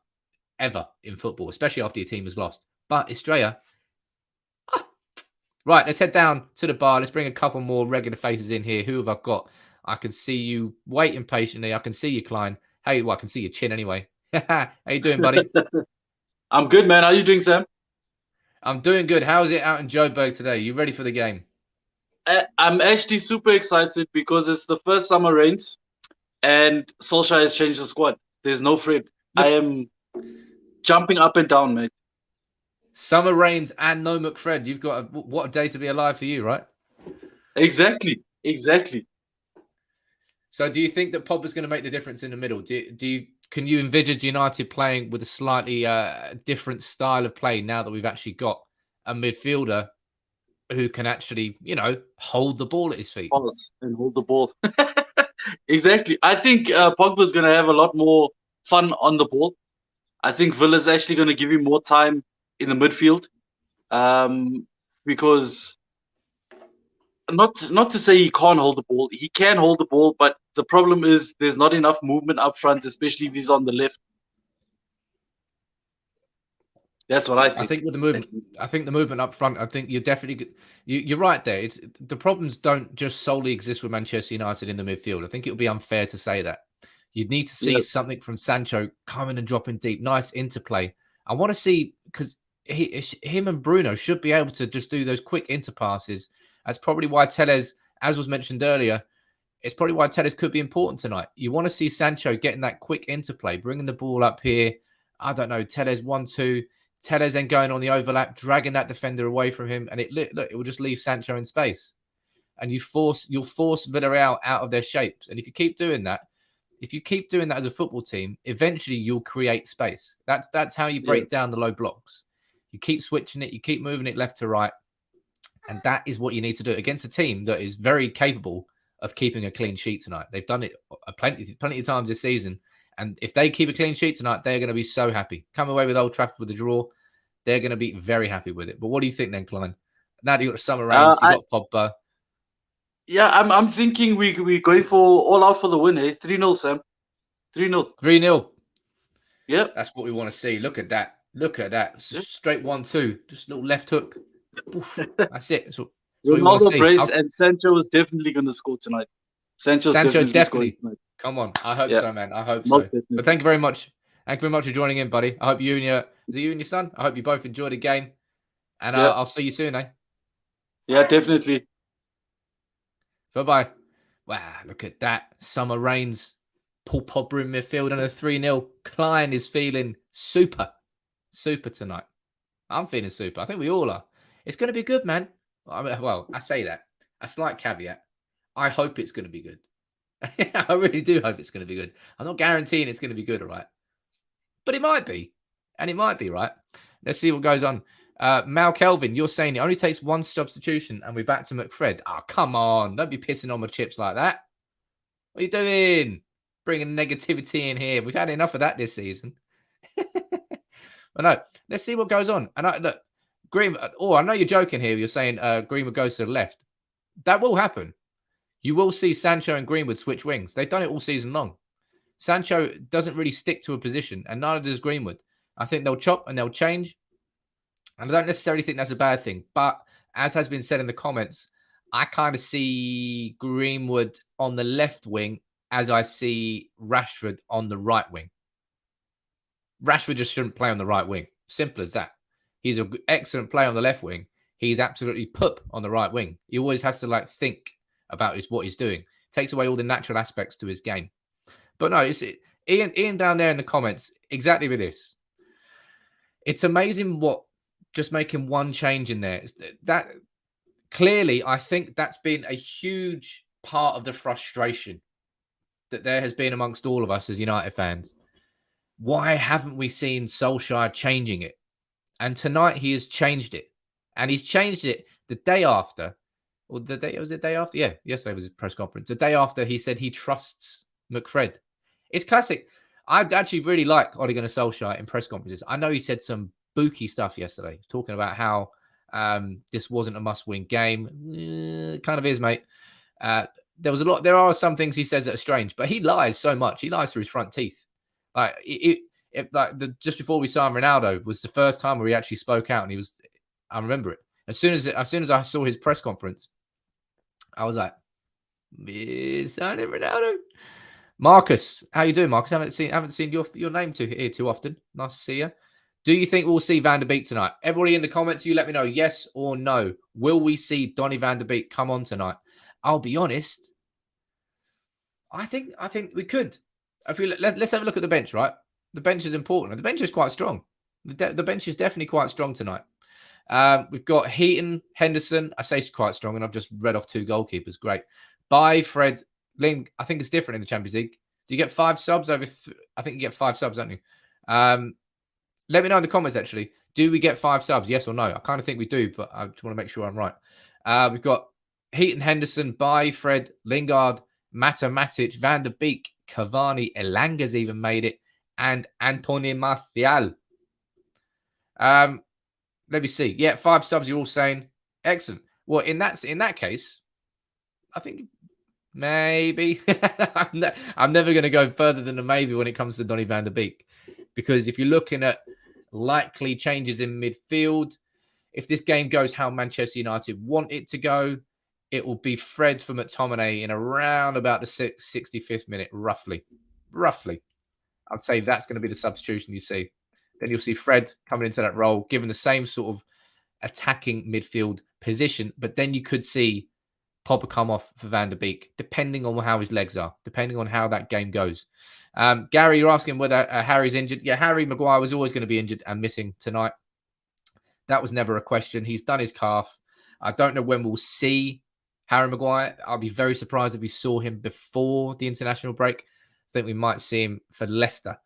[SPEAKER 1] in football, especially after your team has lost. But Estrella, right, let's head down to the bar. Let's bring a couple more regular faces in here. Who have I got? I can see you waiting patiently. I can see you, Klein. Hey, well, I can see your chin anyway. How you doing, buddy?
[SPEAKER 7] I'm good, man. How are you doing, Sam?
[SPEAKER 1] I'm doing good. How's it out in Joburg today? You ready for the game?
[SPEAKER 7] I'm actually super excited because it's the first summer rains and Solskjaer has changed the squad. There's no Fred. I am jumping up and down, mate.
[SPEAKER 1] Summer rains and no McFred. You've got what a day to be alive for you, right?
[SPEAKER 7] Exactly.
[SPEAKER 1] So, do you think that Pogba's going to make the difference in the middle? Can you envisage United playing with a slightly different style of play now that we've actually got a midfielder who can actually, hold the ball at his feet?
[SPEAKER 7] Pause and hold the ball. Exactly. I think Pogba's going to have a lot more fun on the ball. I think Villa's actually going to give him more time in the midfield, because not to say he can't hold the ball. He can hold the ball, but the problem is there's not enough movement up front, especially if he's on the left. That's what I think.
[SPEAKER 1] I think with the movement, the movement up front, I think you're definitely you're right there. It's the problems don't just solely exist with Manchester United in the midfield. I think it would be unfair to say that. You'd need to see something from Sancho coming and dropping deep, nice interplay. I want to see, because him and Bruno should be able to just do those quick interpasses. That's probably why Telles, as was mentioned earlier, it's probably why Telles could be important tonight. You want to see Sancho getting that quick interplay, bringing the ball up here. I don't know, Telles 1-2, Telles then going on the overlap, dragging that defender away from him, and it will just leave Sancho in space. And you'll force Villarreal out of their shapes. And if you keep doing that, as a football team, eventually you'll create space. That's how you break down the low blocks. You keep switching it, you keep moving it left to right. And that is what you need to do against a team that is very capable of keeping a clean sheet tonight. They've done it plenty of times this season. And if they keep a clean sheet tonight, they're going to be so happy. Come away with Old Trafford with a draw, they're going to be very happy with it. But what do you think then, Klein? Now that you've got summer rains, you've got Pogba.
[SPEAKER 7] Yeah, I'm thinking we're going for all out for the win, eh? 3-0, Sam. 3-0.
[SPEAKER 1] 3-0.
[SPEAKER 7] Yep.
[SPEAKER 1] That's what we want to see. Look at that. Straight 1-2. Just a little left hook. Oof. That's it. That's what
[SPEAKER 7] Ronaldo brace and Sancho is definitely going to score tonight. Sancho definitely.
[SPEAKER 1] Come on. I hope so, man. I hope so. But thank you very much. Thank you very much for joining in, buddy. I hope you and your son? I hope you both enjoyed the game. And I'll see you soon, eh?
[SPEAKER 7] Yeah, definitely.
[SPEAKER 1] Bye-bye. Wow, look at that. Summer rains. Paul Pogba in midfield and a 3-0. Klein is feeling super tonight. I'm feeling super. I think we all are. It's going to be good, man. I say that. A slight caveat. I hope it's going to be good. I really do hope it's going to be good. I'm not guaranteeing it's going to be good, all right? But it might be. And it might be, right? Let's see what goes on. Mal Kelvin, you're saying it only takes one substitution and we're back to McFred. Oh, come on. Don't be pissing on my chips like that. What are you doing? Bringing negativity in here. We've had enough of that this season. But no, let's see what goes on. And look, Green. Oh, I know you're joking here. You're saying Greenwood goes to the left. That will happen. You will see Sancho and Greenwood switch wings. They've done it all season long. Sancho doesn't really stick to a position, and neither does Greenwood. I think they'll chop and they'll change. And I don't necessarily think that's a bad thing. But as has been said in the comments, I kind of see Greenwood on the left wing as I see Rashford on the right wing. Rashford just shouldn't play on the right wing. Simple as that. He's an excellent player on the left wing. He's absolutely poop on the right wing. He always has to think about what he's doing. Takes away all the natural aspects to his game. But no, Ian down there in the comments, exactly with this. It's amazing what just making one change in there. That clearly, I think that's been a huge part of the frustration that there has been amongst all of us as United fans. Why haven't we seen Solskjaer changing it? And tonight he has changed it. And he's changed it the day after. Or was it the day after? Yeah, yesterday was his press conference. The day after he said he trusts McFred. It's classic. I actually really like Ole Gunnar Solskjaer in press conferences. I know he said some booky stuff yesterday, talking about how this wasn't a must-win game. Kind of is, mate. There are some things he says that are strange, but he lies so much. He lies through his front teeth. Just before we signed Ronaldo was the first time where he actually spoke out, and I remember it. As soon as I saw his press conference, I was like, signing Ronaldo. Marcus, how you doing, Marcus? I haven't seen your name here too often. Nice to see you. Do you think we'll see Van der Beek tonight? Everybody in the comments, you let me know, yes or no. Will we see Donny Van der Beek come on tonight? I'll be honest. I think we could. Let's have a look at the bench, right? The bench is important. The bench is quite strong. The bench is definitely quite strong tonight. We've got Heaton, Henderson. I say it's quite strong, and I've just read off 2 goalkeepers. Great. By Fred, Ling. I think it's different in the Champions League. Do you get 5 subs over? I think you get 5 subs, don't you? Let me know in the comments. Actually, do we get 5 subs? Yes or no? I kind of think we do, but I just want to make sure I'm right. We've got Heaton, Henderson, By Fred, Lingard, Mata, Matic, Van der Beek, Cavani, Elanga's even made it, and Anthony Martial. Let me see. Yeah, 5 subs. You're all saying excellent. Well, in that case, I think maybe I'm never going to go further than a maybe when it comes to Donny van der Beek, because if you're looking at likely changes in midfield, if this game goes how Manchester United want it to go, it will be Fred for McTominay in around about the 65th minute, roughly. I'd say that's going to be the substitution you see. Then you'll see Fred coming into that role, given the same sort of attacking midfield position. But then you could see Pogba come off for Van der Beek, depending on how his legs are, depending on how that game goes. Gary, you're asking whether Harry's injured. Yeah, Harry Maguire was always going to be injured and missing tonight. That was never a question. He's done his calf. I don't know when we'll see Harry Maguire. I'll be very surprised if we saw him before the international break. I think we might see him for Leicester.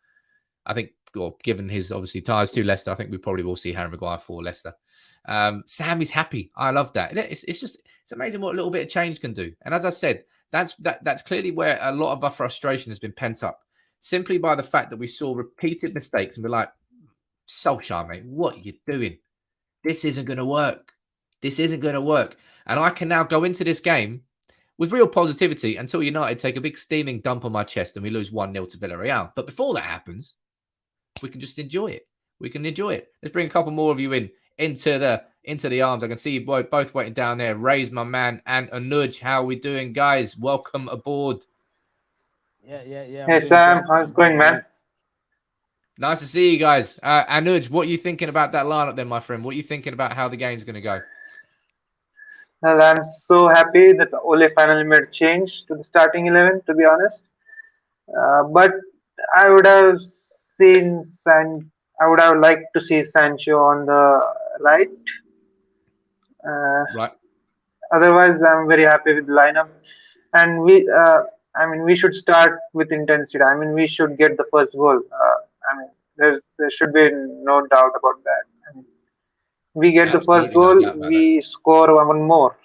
[SPEAKER 1] I think, well, given his obviously ties to Leicester, I think we probably will see Harry Maguire for Leicester. Sam is happy. I love that. It's amazing what a little bit of change can do. And as I said, that's clearly where a lot of our frustration has been pent up, simply by the fact that we saw repeated mistakes and we're like, Solskjaer, mate, what are you doing? This isn't going to work. This isn't going to work. And I can now go into this game with real positivity until United take a big steaming dump on my chest and we lose 1-0 to Villarreal. But before that happens, we can just enjoy it. We can enjoy it. Let's bring a couple more of you into the arms. I can see you both waiting down there. Ray's my man, and Anuj. How are we doing, guys? Welcome aboard.
[SPEAKER 8] Yeah.
[SPEAKER 9] Hey Sam, how's it going, man?
[SPEAKER 1] Nice to see you guys. Anuj, what are you thinking about that lineup then, my friend? What are you thinking about how the game's going to go?
[SPEAKER 9] Well, I'm so happy that Ole finally made change to the starting 11, to be honest. But I would have liked to see Sancho on the right.
[SPEAKER 1] Right.
[SPEAKER 9] Otherwise, I'm very happy with the lineup. And we should start with intensity. I mean, we should get the first goal. There should be no doubt about that. I mean, we get the first goal, we score one more.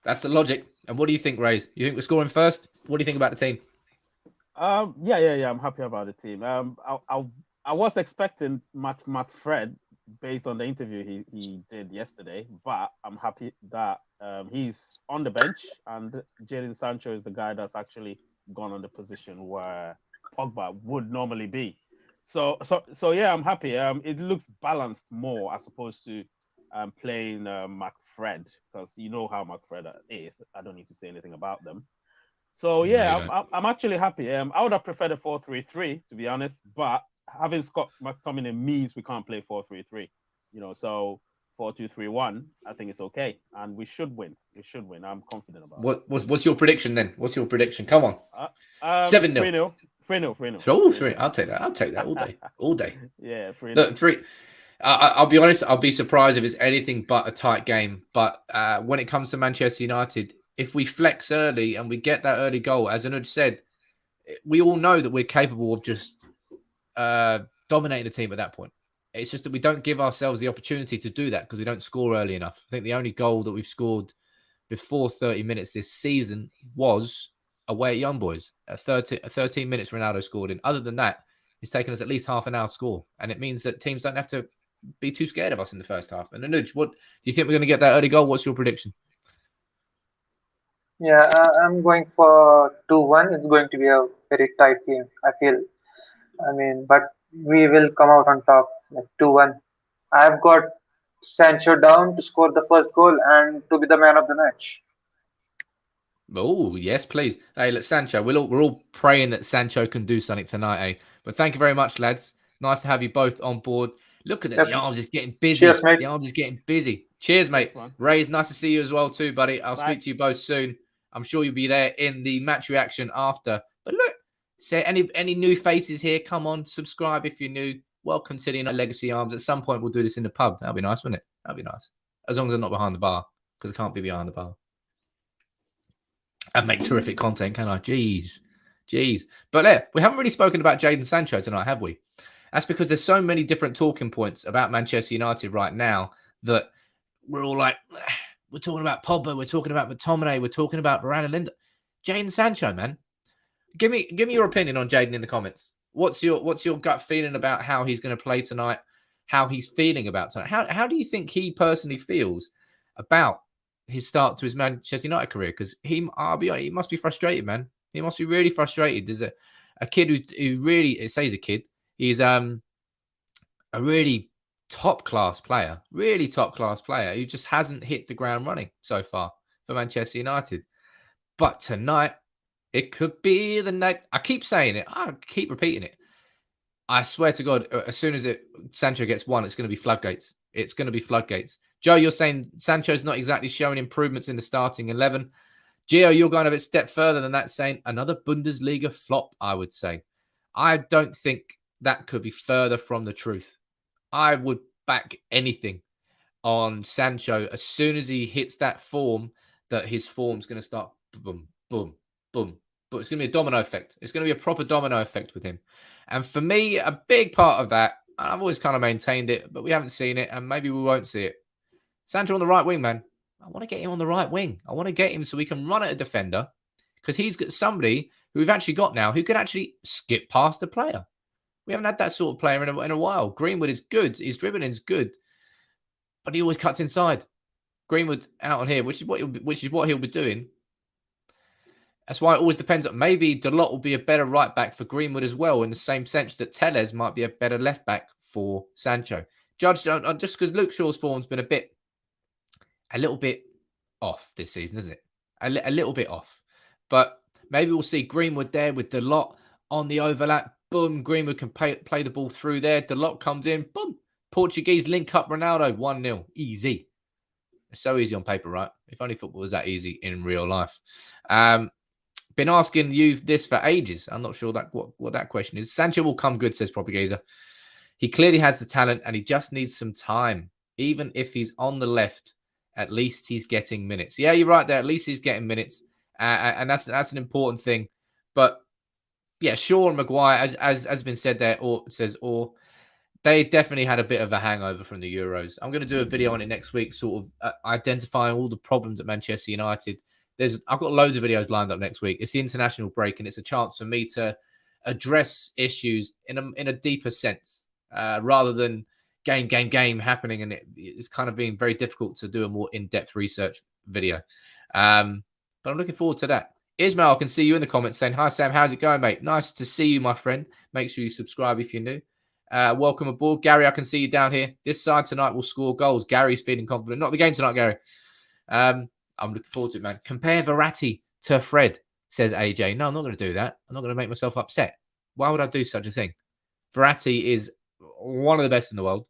[SPEAKER 1] That's the logic. And what do you think, Rays? You think we're scoring first? What do you think about the team?
[SPEAKER 8] Yeah. I'm happy about the team. I was expecting Fred based on the interview he did yesterday, but I'm happy that he's on the bench and Jadon Sancho is the guy that's actually gone on the position where Pogba would normally be. So yeah, I'm happy. It looks balanced more as opposed to playing McFred, because you know how McFred is. I don't need to say anything about them. So yeah, I'm actually happy. I would have preferred a 4-3-3 to be honest, but having Scott McTominay means we can't play 4-3-3. So 4-2-3-1, I think it's okay, and we should win. I'm confident about it.
[SPEAKER 1] What's your prediction then? What's your prediction? Come on. 7-0.
[SPEAKER 8] 3-0.
[SPEAKER 1] Oh, 3. I'll take that all day.
[SPEAKER 8] Yeah, 3-0.
[SPEAKER 1] Look, 3. I'll be honest. I'll be surprised if it's anything but a tight game. But when it comes to Manchester United, if we flex early and we get that early goal, as Anuj said, we all know that we're capable of just dominating the team at that point. It's just that we don't give ourselves the opportunity to do that because we don't score early enough. I think the only goal that we've scored before 30 minutes this season was away at Young Boys. At 13 minutes, Ronaldo scored in. Other than that, it's taken us at least half an hour to score. And it means that teams don't have to be too scared of us in the first half. And Anuj, what do you think we're going to get that early goal? What's your prediction?
[SPEAKER 9] Yeah, I'm going for 2-1. It's going to be a very tight game, I feel. But we will come out on top, like 2-1. I've got Sancho down to score the first goal and to be the man of the match.
[SPEAKER 1] Oh, yes, please. Hey, look, Sancho, we're all praying that Sancho can do something tonight, eh? But thank you very much, lads. Nice to have you both on board. Look at it. The arms is getting busy.
[SPEAKER 9] Cheers, mate.
[SPEAKER 1] The arms is getting busy. Cheers, mate.
[SPEAKER 8] Thanks,
[SPEAKER 1] Ray, nice to see you as well too, buddy. I'll
[SPEAKER 8] Bye.
[SPEAKER 1] speak to you both soon. I'm sure you'll be there in the match reaction after. But look, say any new faces here, come on, subscribe if you're new. welcome to the United Legacy Arms. At some point, we'll do this in the pub. That'd be nice, wouldn't it? That'd be nice. As long as I'm not behind the bar, because I can't be behind the bar. And make terrific content, can I? Jeez. But yeah, we haven't really spoken about Jadon Sancho tonight, have we? That's because there's so many different talking points about Manchester United right now that we're all like, we're talking about Pogba, we're talking about McTominay, we're talking about Varane and Linda. Jadon Sancho, man. Give me your opinion on Jadon in the comments. What's your gut feeling about how he's going to play tonight? How he's feeling about tonight? How do you think he personally feels about his start to his Manchester United career? Because I'll be honest, he must be frustrated, man. He must be really frustrated. There's a kid who really, it says a kid, he's a really top-class player who just hasn't hit the ground running so far for Manchester United. But tonight, it could be the night. I keep saying it. I keep repeating it. I swear to God, as soon as Sancho gets one, it's going to be floodgates. It's going to be floodgates. Joe, you're saying Sancho's not exactly showing improvements in the starting 11. Gio, you're going a bit step further than that, saying another Bundesliga flop, I would say. I don't think that could be further from the truth. I would back anything on Sancho as soon as he hits that form, that his form's going to start boom, boom, boom. But it's going to be a domino effect. It's going to be a proper domino effect with him. And for me, a big part of that, I've always kind of maintained it, but we haven't seen it, and maybe we won't see it. Sancho on the right wing, man. I want to get him on the right wing. I want to get him so we can run at a defender, because he's got somebody who we've actually got now who can actually skip past a player. We haven't had that sort of player in a while. Greenwood is good. His dribbling is good, but he always cuts inside. Greenwood out on here, which is what he'll be doing. That's why it always depends on, maybe Dalot will be a better right back for Greenwood as well, in the same sense that Telles might be a better left back for Sancho. Judged just because Luke Shaw's form's been a little bit off this season, isn't it? A little bit off. But maybe we'll see Greenwood there with Dalot on the overlap. Boom, Greenwood can play the ball through there. Dalot comes in. Boom. Portuguese link up Ronaldo. 1-0. Easy. It's so easy on paper, right? If only football was that easy in real life. Been asking you this for ages. I'm not sure what that question is. Sancho will come good, says Propagazer. He clearly has the talent and he just needs some time. Even if he's on the left, at least he's getting minutes. Yeah, you're right there. At least he's getting minutes. And that's an important thing. But yeah, Shaw and Maguire, as has been said there, they definitely had a bit of a hangover from the Euros. I'm going to do a video on it next week, sort of identifying all the problems at Manchester United. I've got loads of videos lined up next week. It's the international break, and it's a chance for me to address issues in a deeper sense, rather than game happening. And it's kind of being very difficult to do a more in-depth research video. But I'm looking forward to that. Ismail, I can see you in the comments saying, "Hi, Sam. How's it going, mate? Nice to see you, my friend. Make sure you subscribe if you're new. Welcome aboard. Gary, I can see you down here. This side tonight will score goals. Gary's feeling confident. Not the game tonight, Gary. I'm looking forward to it, man. Compare Verratti to Fred, says AJ. No, I'm not going to do that. I'm not going to make myself upset. Why would I do such a thing? Verratti is one of the best in the world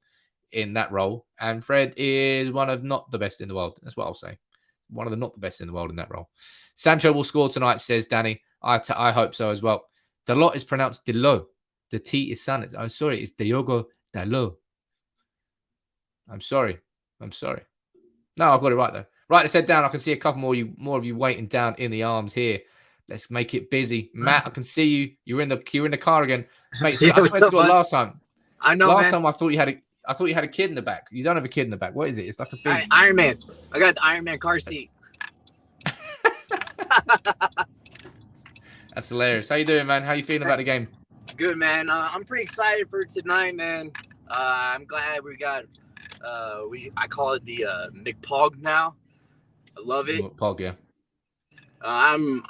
[SPEAKER 1] in that role, and Fred is one of not the best in the world. That's what I'll say. One of the not the best in the world in that role. Sancho will score tonight, says Danny. I hope so as well. Dalot is pronounced Dalot. The T is silent. I'm sorry, it's Diogo Dalot. I'm sorry. No, I've got it right though. Right, let's head down. I can see a couple more of you waiting down in the arms here. Let's make it busy. Matt, I can see you. You're in the car again, mate. Yeah, I swear to God, last time.
[SPEAKER 10] I know. Last
[SPEAKER 1] time I thought you had a kid in the back. You don't have a kid in the back. What is it? It's like a big
[SPEAKER 10] Iron Man. I got the Iron Man car seat.
[SPEAKER 1] That's hilarious. How you doing, man? How you feeling about the game?
[SPEAKER 10] Good, man. I'm pretty excited for tonight, man. I'm glad we got. I call it the McPog now. I love it.
[SPEAKER 1] McPog, yeah.
[SPEAKER 10] I'm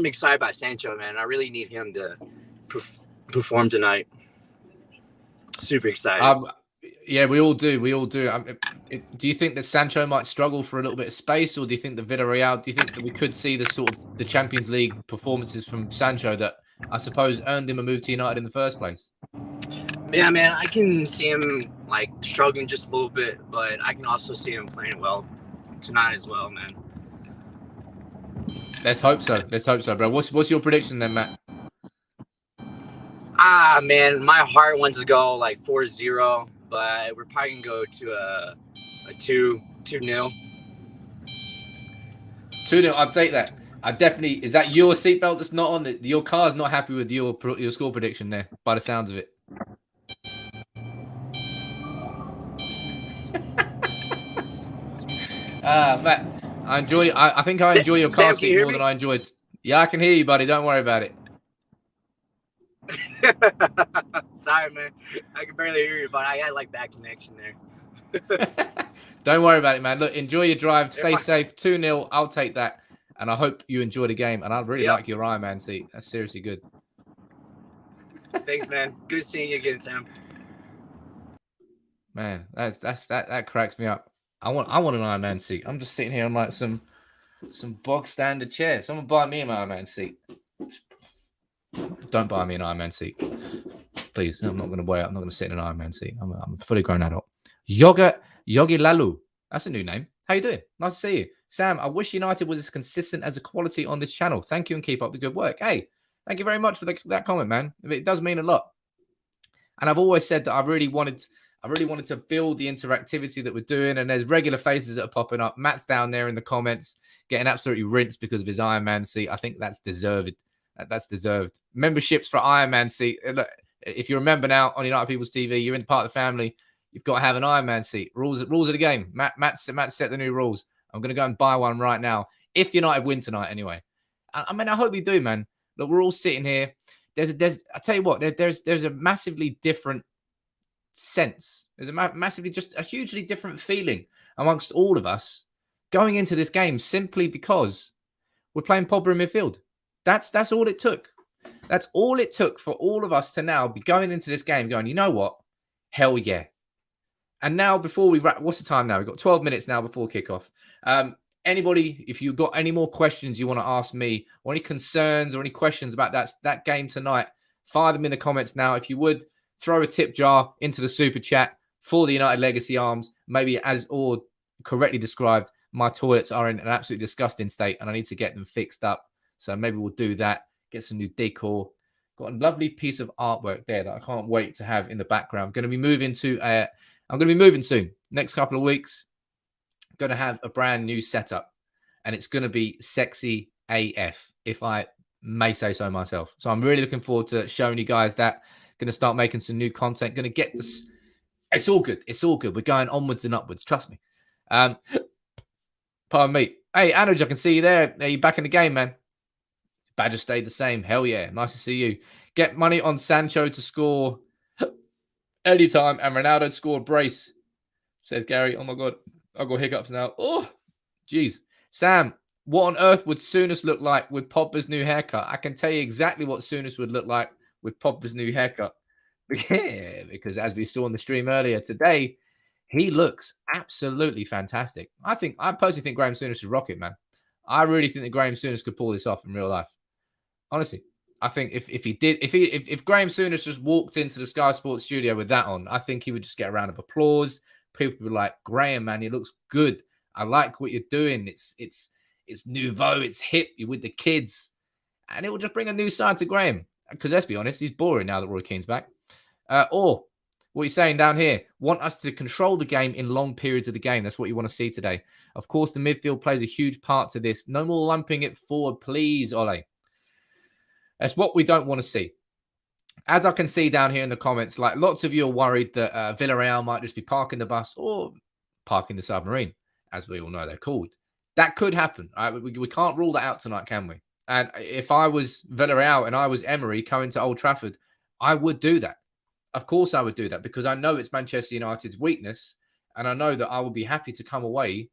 [SPEAKER 10] excited about Sancho, man. I really need him to perform tonight. Super excited.
[SPEAKER 1] Yeah, we all do. Do you think that Sancho might struggle for a little bit of space, or do you think that Villareal? Do you think that we could see the Champions League performances from Sancho that I suppose earned him a move to United in the first place?
[SPEAKER 10] Yeah, man, I can see him like struggling just a little bit, but I can also see him playing well tonight as well, man.
[SPEAKER 1] Let's hope so, bro. What's your prediction then, Matt?
[SPEAKER 10] Man, my heart wants to go like 4-0, but we're probably gonna go to a 2-0.
[SPEAKER 1] 2-0, I'll take that. I definitely. Is that your seatbelt that's not on? Your car's not happy with your score prediction there, by the sounds of it. Matt, I enjoy. I think I enjoy your car seat more than I enjoyed. Yeah, I can hear you, buddy. Don't worry about it.
[SPEAKER 10] Sorry, man. I can barely hear you, but I had like bad connection there.
[SPEAKER 1] Don't worry about it, man. Look, enjoy your drive. Stay safe. 2-0. I'll take that. And I hope you enjoy the game. And I really like your Iron Man seat. That's seriously good.
[SPEAKER 10] Thanks, man. Good seeing you again, Sam.
[SPEAKER 1] Man, that cracks me up. I want an Iron Man seat. I'm just sitting here on like some bog standard chair. Someone buy me an Iron Man seat. Don't buy me an Iron Man seat, please. I'm not going to wear. I'm not going to sit in an Iron Man seat. I'm a fully grown adult. Yogi Lalu. That's a new name. How you doing? Nice to see you, Sam. I wish United was as consistent as a quality on this channel. Thank you and keep up the good work. Hey, thank you very much for that comment, man. It does mean a lot. And I've always said that I really wanted to build the interactivity that we're doing. And there's regular faces that are popping up. Matt's down there in the comments getting absolutely rinsed because of his Iron Man seat. I think that's deserved. That's deserved. Memberships for Iron Man seat. Look, if you remember now on United People's TV, you're in part of the family. You've got to have an Iron Man seat. Rules of the game. Matt set the new rules. I'm going to go and buy one right now. If United win tonight, anyway. I mean, I hope we do, man. Look, we're all sitting here. I tell you what. There's a massively different sense. There's a hugely different feeling amongst all of us going into this game simply because we're playing Pogba in midfield. That's all it took. That's all it took for all of us to now be going into this game going, you know what? Hell yeah. And now before we wrap, what's the time now? We've got 12 minutes now before kickoff. Anybody, if you've got any more questions you want to ask me or any concerns or any questions about that game tonight, fire them in the comments now. If you would, throw a tip jar into the super chat for the United Legacy Arms. Maybe as or correctly described, my toilets are in an absolutely disgusting state and I need to get them fixed up. So maybe we'll do that, get some new decor. Got a lovely piece of artwork there that I can't wait to have in the background. I'm going to be moving soon. Next couple of weeks, going to have a brand new setup and it's going to be sexy AF, if I may say so myself. So I'm really looking forward to showing you guys that. Going to start making some new content. Going to get this. It's all good. It's all good. We're going onwards and upwards. Trust me. Pardon me. Hey, Anuj, I can see you there. Are you back in the game, man? Badger stayed the same. Hell yeah. Nice to see you. Get money on Sancho to score anytime and Ronaldo to score a brace, says Gary. Oh, my God. I've got hiccups now. Oh, geez. Sam, what on earth would Souness look like with Pogba's new haircut? I can tell you exactly what Souness would look like with Pogba's new haircut. Yeah, because as we saw on the stream earlier today, he looks absolutely fantastic. I personally think Graham Souness is rocket, man. I really think that Graham Souness could pull this off in real life. Honestly, I think if Graham Souness just walked into the Sky Sports studio with that on, I think he would just get a round of applause. People would be like, Graham, man, he looks good. I like what you're doing. It's nouveau, it's hip, you're with the kids. And it will just bring a new side to Graham. Because let's be honest, he's boring now that Roy Keane's back. Or what you're saying down here, want us to control the game in long periods of the game. That's what you want to see today. Of course, the midfield plays a huge part to this. No more lumping it forward, please, Ole. That's what we don't want to see. As I can see down here in the comments, like lots of you are worried that Villarreal might just be parking the bus or parking the submarine, as we all know they're called. That could happen. Right? We can't rule that out tonight, can we? And if I was Villareal and I was Emery coming to Old Trafford, I would do that. Of course I would do that because I know it's Manchester United's weakness and I know that I would be happy to come away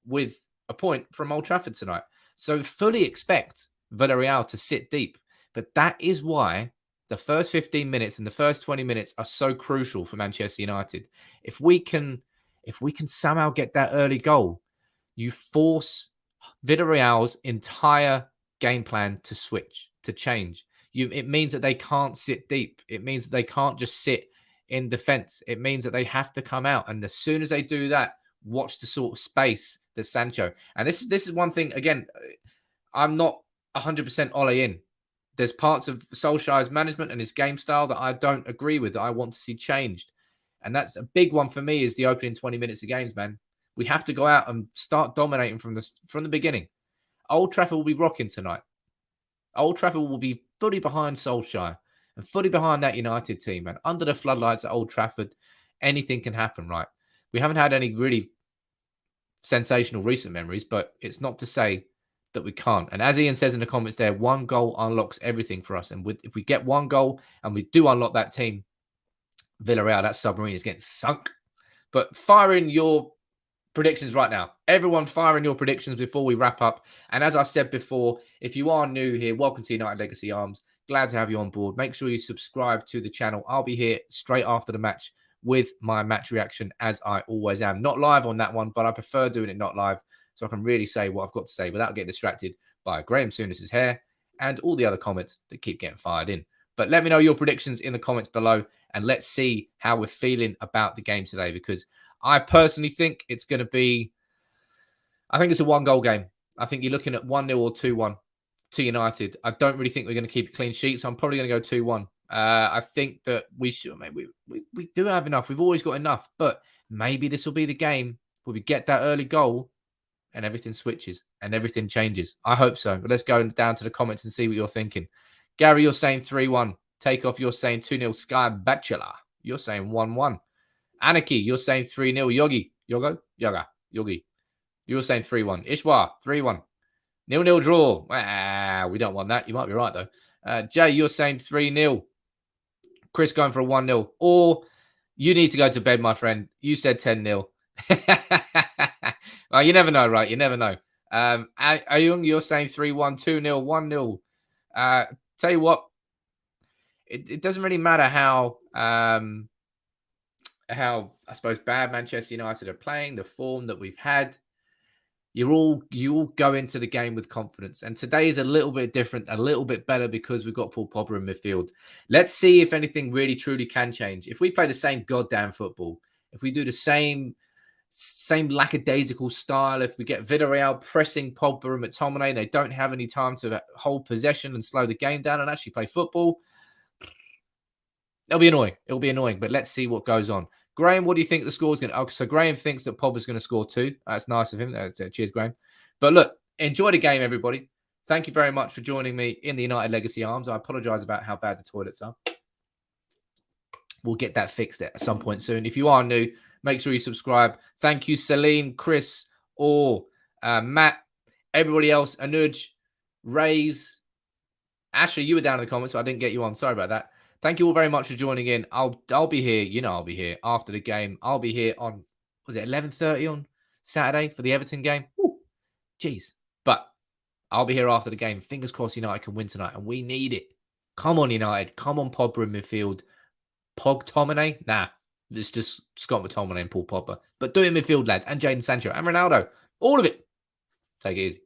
[SPEAKER 1] with a point from Old Trafford tonight. So fully expect Villarreal to sit deep. But that is why the first 15 minutes and the first 20 minutes are so crucial for Manchester United. If we can somehow get that early goal, you force Villarreal's entire game plan to switch, to change. It means that they can't sit deep. It means that they can't just sit in defense. It means that they have to come out. And as soon as they do that, watch the sort of space that Sancho. And this is one thing, again, I'm not 100% Ole in. there's parts of Solskjaer's management and his game style that I don't agree with, that I want to see changed. And that's a big one for me, is the opening 20 minutes of games, man. We have to go out and start dominating from the beginning. Old Trafford will be rocking tonight. Old Trafford will be fully behind Solskjaer and fully behind that United team. And under the floodlights at Old Trafford, anything can happen, right? We haven't had any really sensational recent memories, but it's not to say that we can't. And as Ian says in the comments there, one goal unlocks everything for us. And if we get one goal and we do unlock that team, Villareal, that submarine is getting sunk. But firing your predictions right now. Everyone firing your predictions before we wrap up. And as I've said before, if you are new here, welcome to United Legacy Arms. Glad to have you on board. Make sure you subscribe to the channel. I'll be here straight after the match with my match reaction, as I always am. Not live on that one, but I prefer doing it not live, so I can really say what I've got to say without getting distracted by Graham Souness's hair and all the other comments that keep getting fired in. But let me know your predictions in the comments below, and let's see how we're feeling about the game today, because I personally think it's going to be, I think it's a one-goal game. I think you're looking at 1-0 or 2-1 to United. I don't really think we're going to keep a clean sheet, so I'm probably going to go 2-1. I think that we should, maybe we do have enough. We've always got enough, but maybe this will be the game where we get that early goal and everything switches and everything changes. I hope so. But let's go down to the comments and see what you're thinking. Gary, you're saying 3-1. Takeoff, you're saying 2-0. Sky Bachelor, you're saying 1-1. Anarchy, you're saying 3-0. Yogi, you're saying 3-1. Ishwa, 3-1. 0-0 draw. We don't want that. You might be right, though. Jay, you're saying 3-0. Chris going for a 1-0. Or you need to go to bed, my friend. You said 10-0. Well, you never know, right? You never know. Ayung, you're saying 3-1, 2-0, 1-0. Tell you what, it doesn't really matter how I suppose bad Manchester United are playing, the form that we've had. You all go into the game with confidence. And today is a little bit different, a little bit better, because we've got Paul Pogba in midfield. Let's see if anything really truly can change. If we play the same goddamn football, if we do the same lackadaisical style, if we get Villarreal pressing Pogba and McTominay, they don't have any time to hold possession and slow the game down and actually play football, it'll be annoying. It'll be annoying, but let's see what goes on. Graham, what do you think the score's going to... Oh, so Graham thinks that Pogba's going to score 2. That's nice of him. Cheers, Graham. But look, enjoy the game, everybody. Thank you very much for joining me in the United Legacy Arms. I apologise about how bad the toilets are. We'll get that fixed at some point soon. If you are new, make sure you subscribe. Thank you, Salim, Chris, or Matt, everybody else, Anuj, Rays. Ashley, you were down in the comments, so I didn't get you on. Sorry about that. Thank you all very much for joining in. I'll be here. You know I'll be here after the game. I'll be here on, was it 11:30 on Saturday for the Everton game? Ooh, jeez. But I'll be here after the game. Fingers crossed United can win tonight, and we need it. Come on, United. Come on, Pogba in midfield. Pogtominay? Nah. It's just Scott McTominay and Paul Pogba. But do it in midfield, lads. And Jadon Sancho and Ronaldo. All of it. Take it easy.